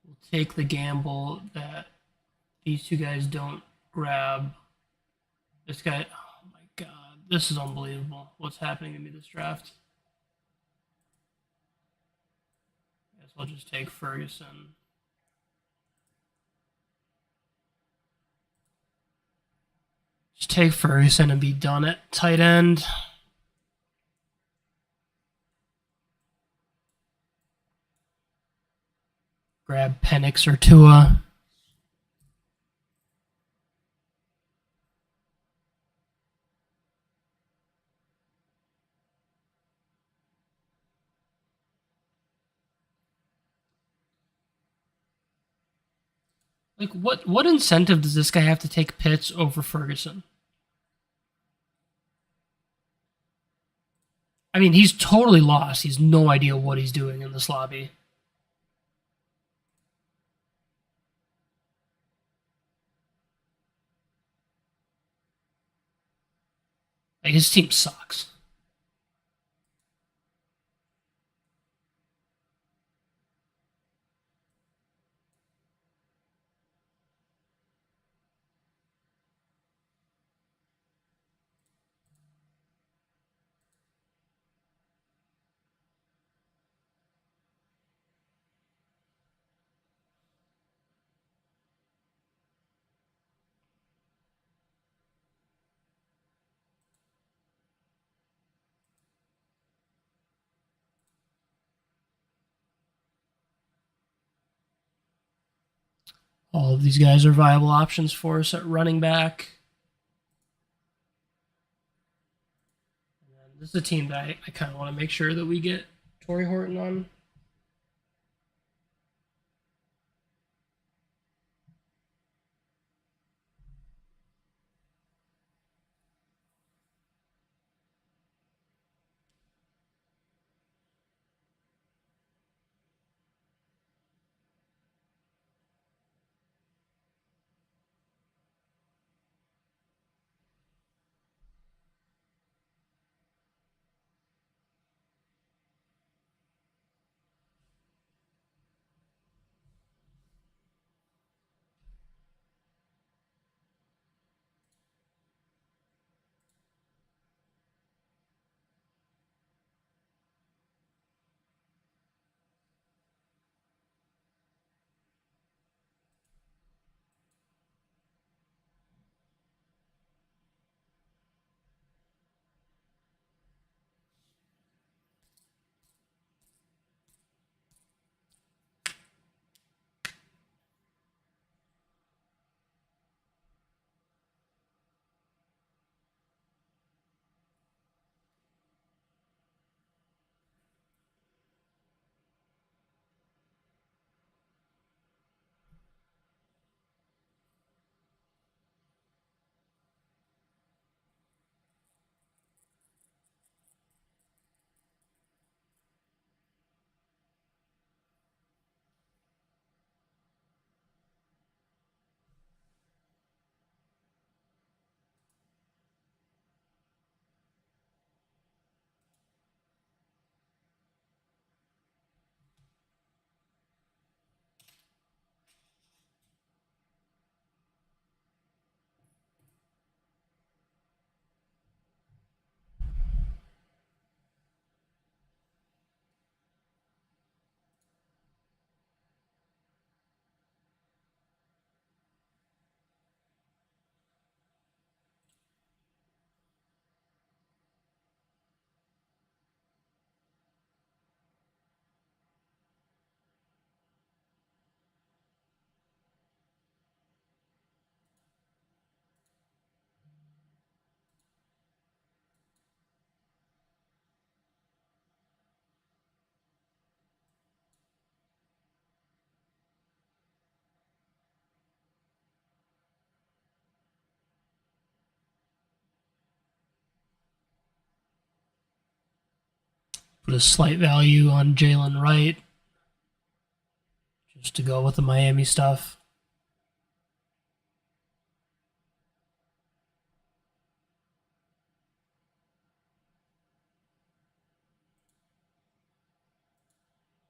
We'll take the gamble that these two guys don't grab this guy. Oh my god, this is unbelievable. What's happening to me this draft? I guess I'll just take Ferguson. Just take Ferguson and be done at tight end. Grab Penix or Tua. Like, what incentive does this guy have to take Pitts over Ferguson? I mean, he's totally lost. He's no idea what he's doing in this lobby. Like, his team sucks. All of these guys are viable options for us at running back. And this is a team that I kind of want to make sure that we get Torrey Horton on. Put a slight value on Jalen Wright just to go with the Miami stuff.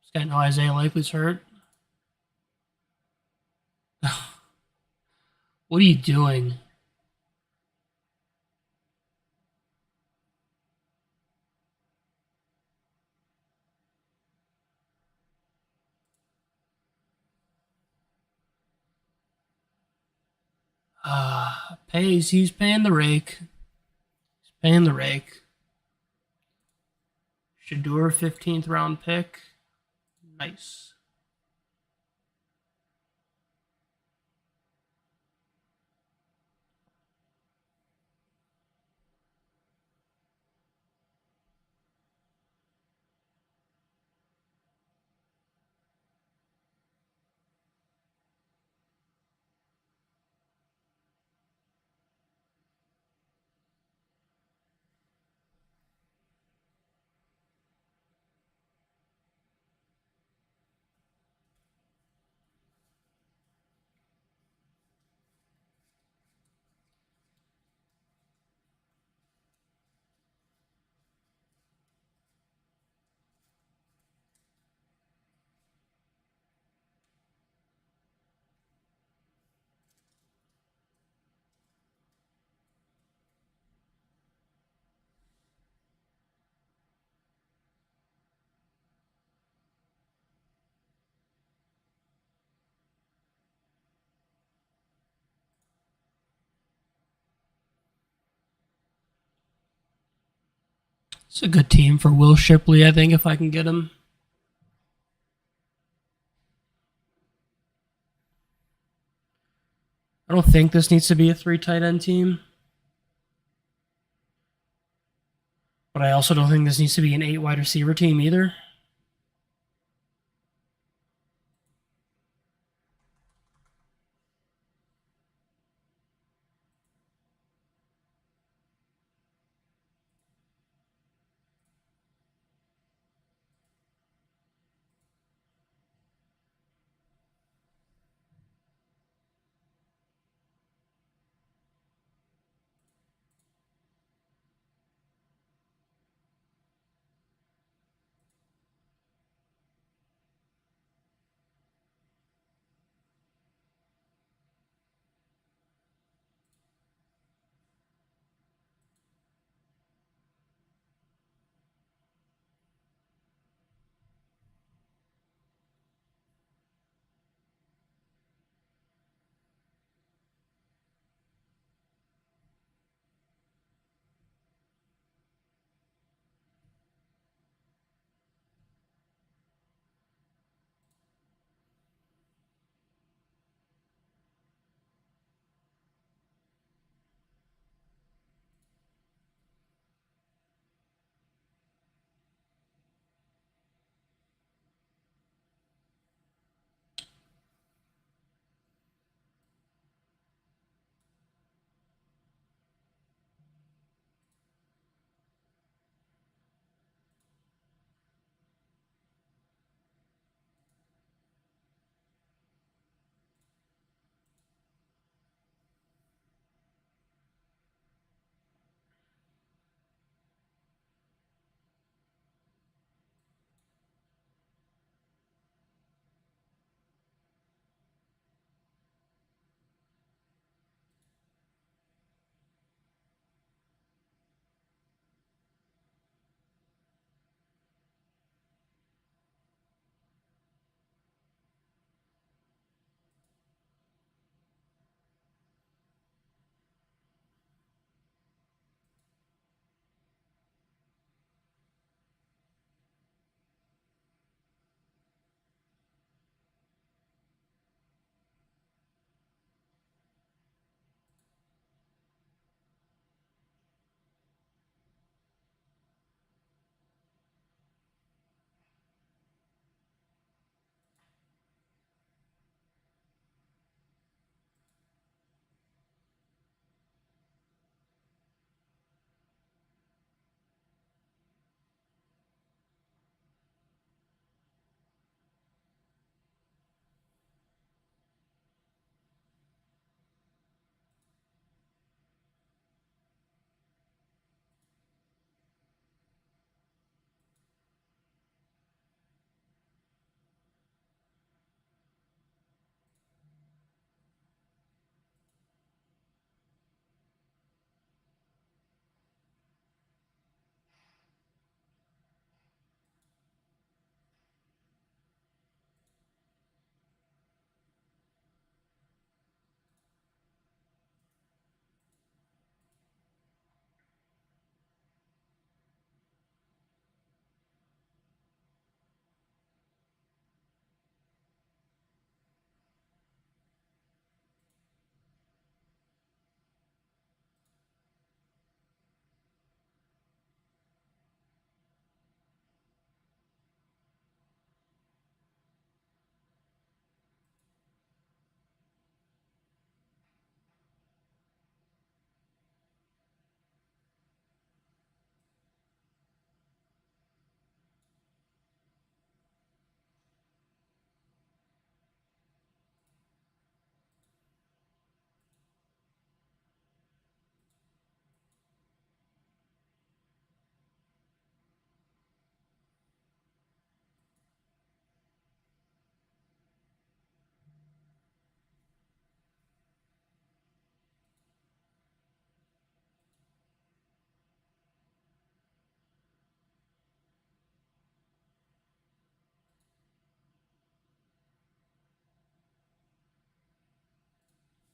This guy know Isaiah Likely's hurt. What are you doing? He's paying the rake. He's paying the rake. Shador, 15th round pick. Nice. It's a good team for Will Shipley, I think, if I can get him. I don't think this needs to be a 3 tight end team. But I also don't think this needs to be an 8 wide receiver team either.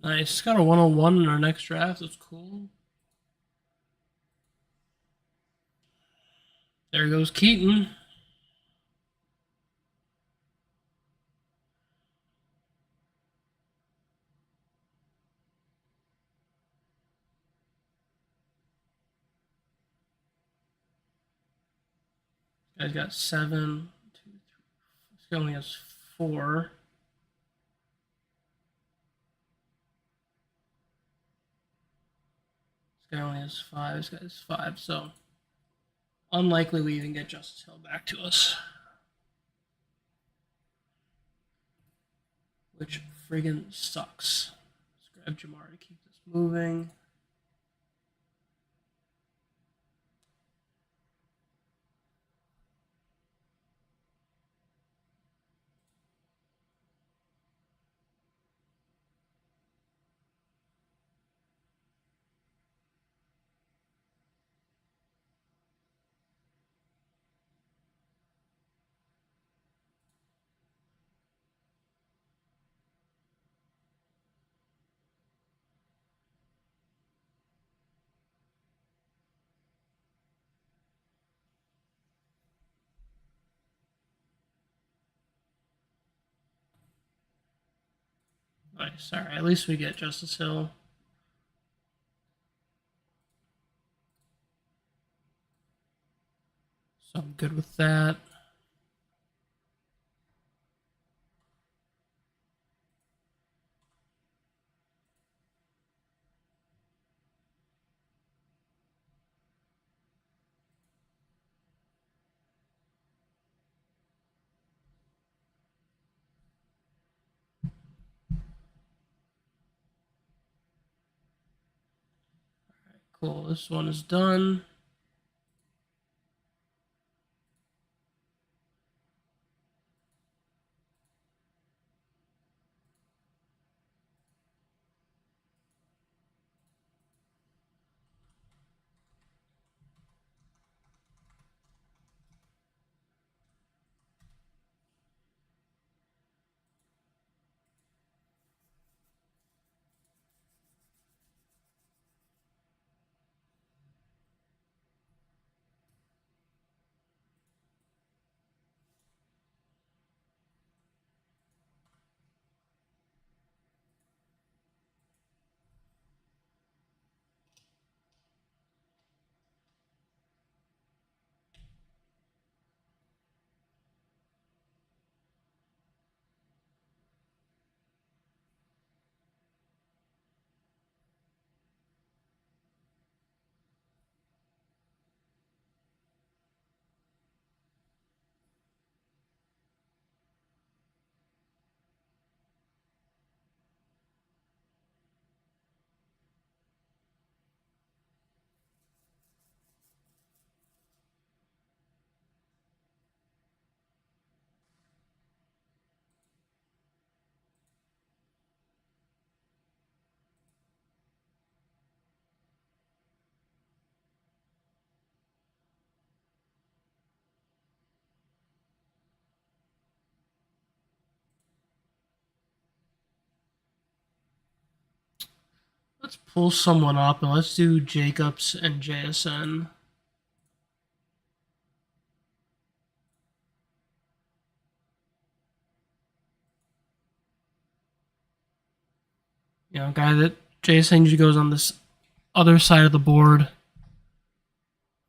Nice. Got a 101 in our next draft. That's cool. There goes Keaton. Guy's got 7, 2, 3. This guy only has 4. This guy only has 5. This guy has 5. So unlikely we even get Justice Hill back to us. Which friggin' sucks. Let's grab Jamar to keep this moving. Nice. All right. At least we get Justice Hill. So I'm good with that. Cool. This one is done. Let's pull someone up and let's do Jacobs and JSN. You know, guy that JSN usually goes on this other side of the board.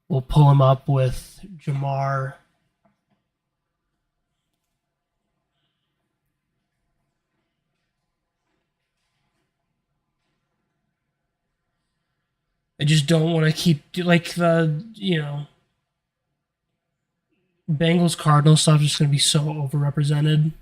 We'll pull him up with Jamar. I just don't want to keep like the Bengals Cardinals stuff is just going to be so overrepresented.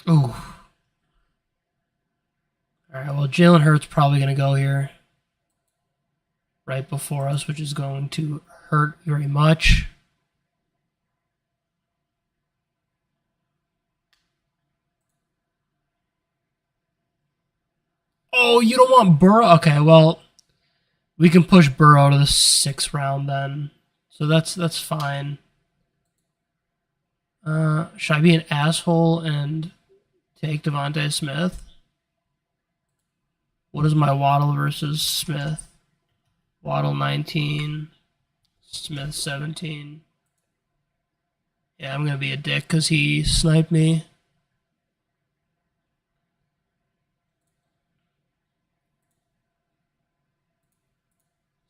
Ooh. All right. Well, Jalen Hurts probably going to go here right before us, which is going to hurt very much. Oh, you don't want Burrow? Okay, well, we can push Burrow to the 6th round then. So that's fine. Should I be an asshole and take Devontae Smith? What is my Waddle versus Smith? Waddle 19, Smith 17. Yeah, I'm gonna be a dick because he sniped me.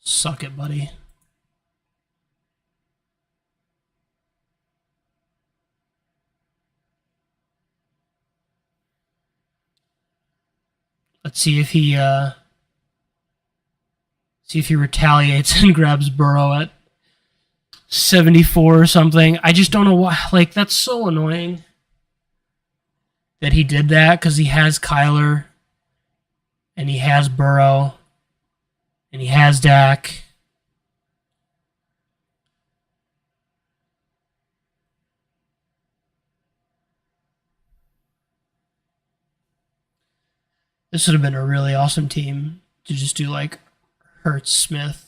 Suck it, buddy. Let's see if he retaliates and grabs Burrow at 74 or something. I just don't know why. Like, that's so annoying that he did that because he has Kyler and he has Burrow and he has Dak. This would have been a really awesome team to just do like Hurts Smith.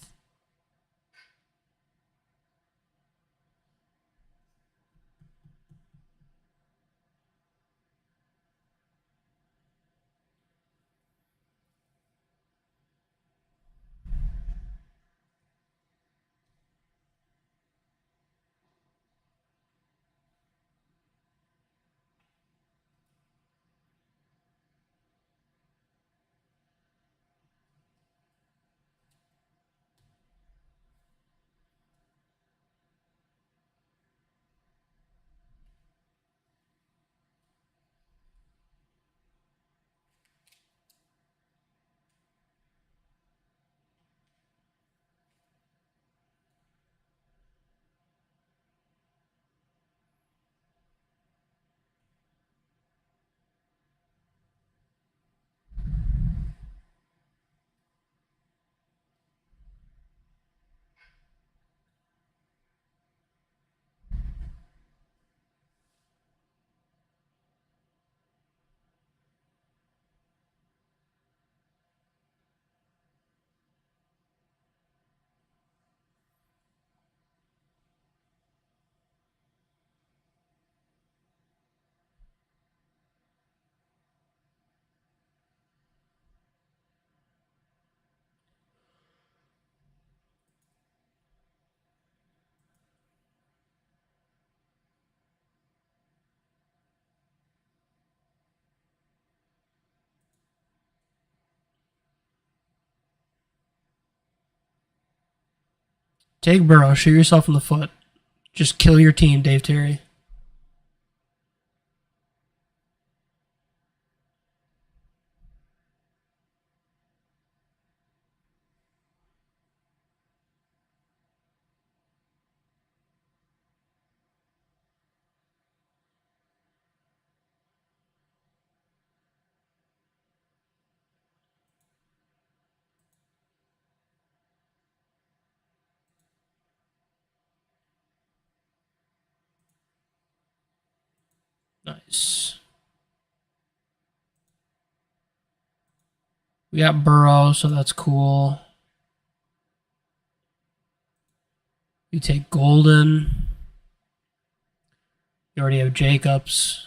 Take Burrow, shoot yourself in the foot. Just kill your team, Dave Terry. Nice. We got Burrow, so that's cool. You take Golden. You already have Jacobs.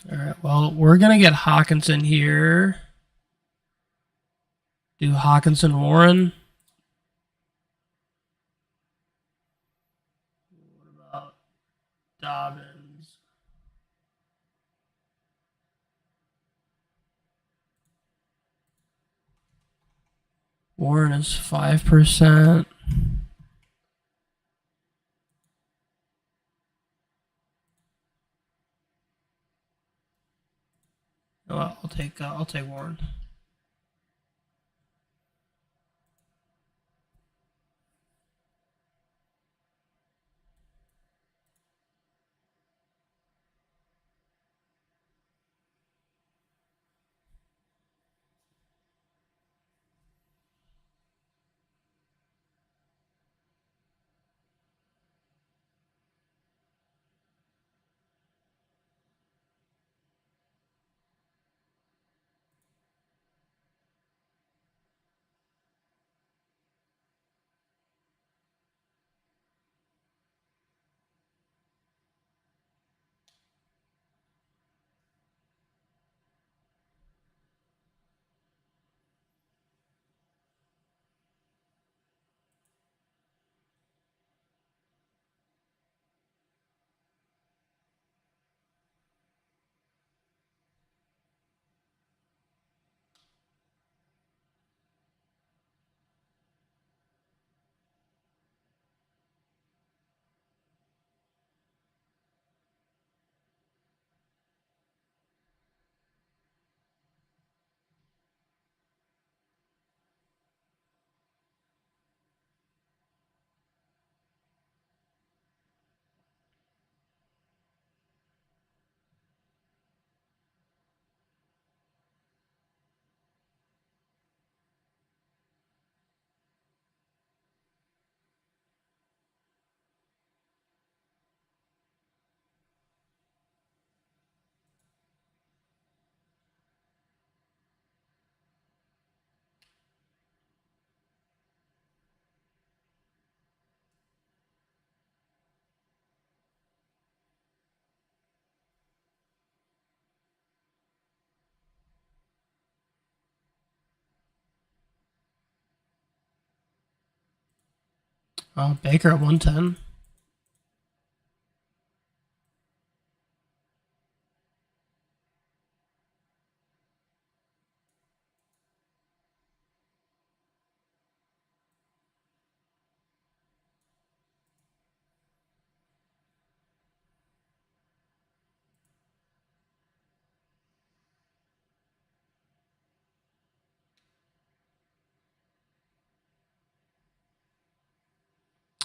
All right. Well, we're gonna get Hawkinson here. Do Hawkinson Warren. What about Dobbins? Warren is 5%. Well, I'll take Warren. Oh, Baker at 110.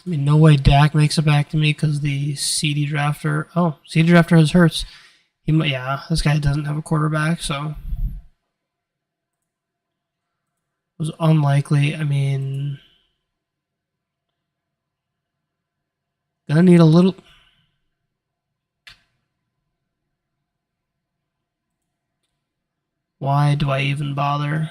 I mean, no way Dak makes it back to me because the CD drafter. Oh, CD drafter has Hurts. He might, yeah, this guy doesn't have a quarterback, so it was unlikely. I mean, gonna need a little. Why do I even bother?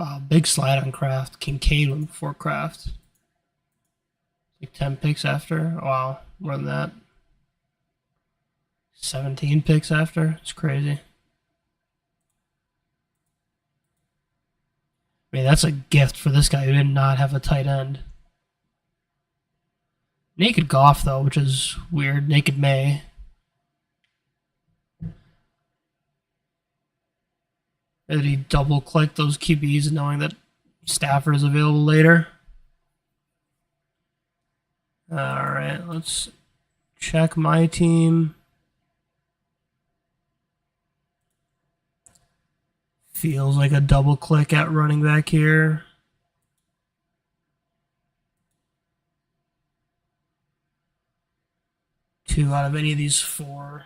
Wow, big slide on Kraft. Kincaid went before Kraft. Like 10 picks after. Wow, more than that. 17 picks after. It's crazy. I mean, that's a gift for this guy who did not have a tight end. Naked Goff, though, which is weird. Naked May. Did he double click those QBs knowing that Stafford is available later? Alright, let's check my team. Feels like a double click at running back here. Two out of any of these four.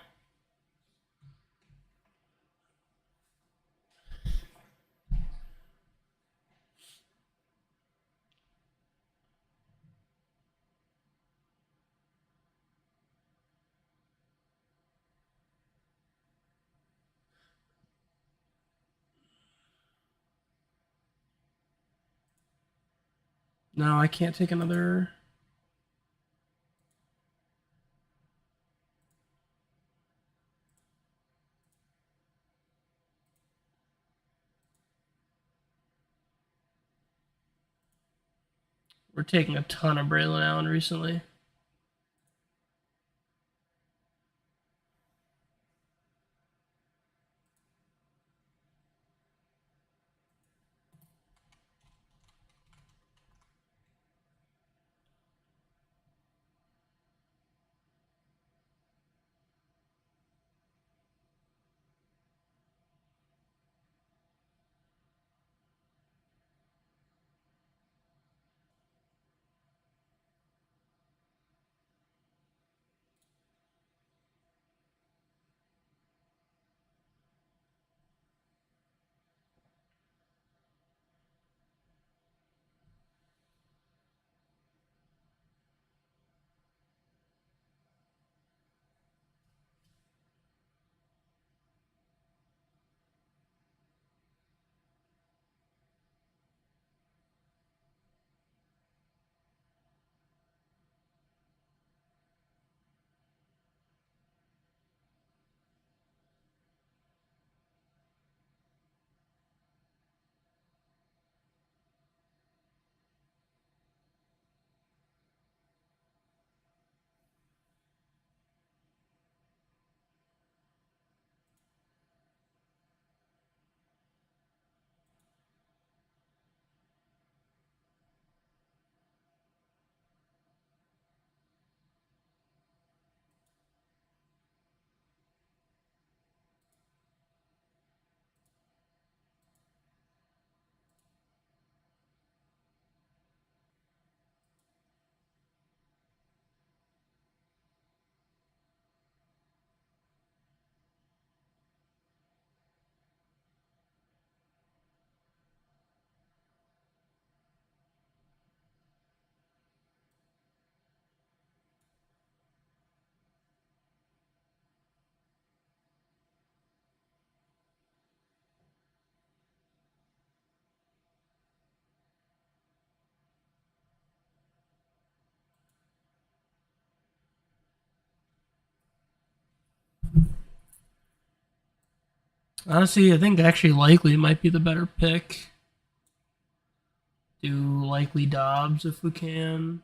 No, I can't take another. We're taking a ton of Braylon Allen recently. Honestly, I think actually Likely might be the better pick. Do Likely Dobbs if we can.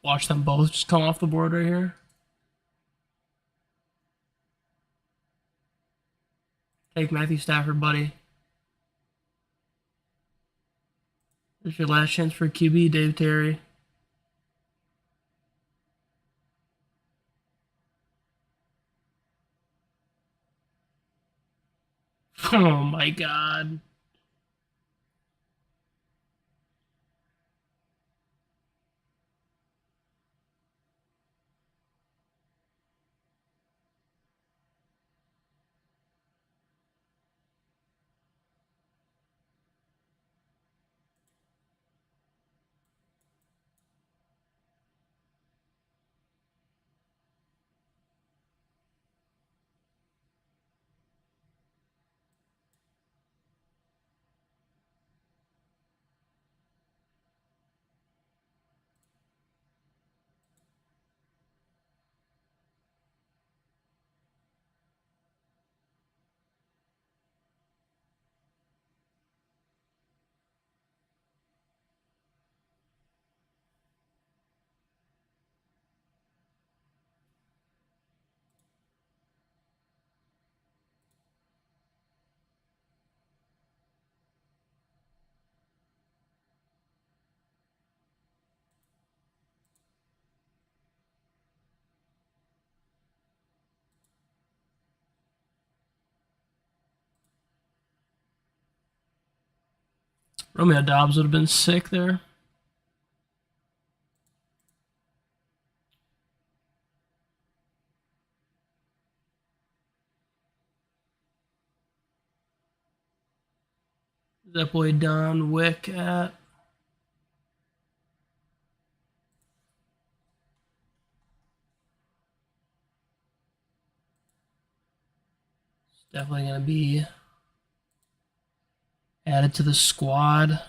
Watch them both just come off the board right here. Take Matthew Stafford, buddy. This is your last chance for QB, Dave Terry. Oh my god. Romeo Dobbs would have been sick there. That boy Don Wick at? Definitely going to be added to the squad.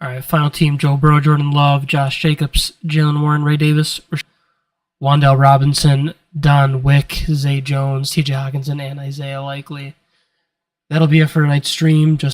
All right, final team: Joe Burrow, Jordan Love, Josh Jacobs, Jalen Warren, Ray Davis, Wan'Dale Robinson, Don Wick, Zay Jones, T.J. Hawkinson, and Isaiah Likely. That'll be it for tonight's stream. Just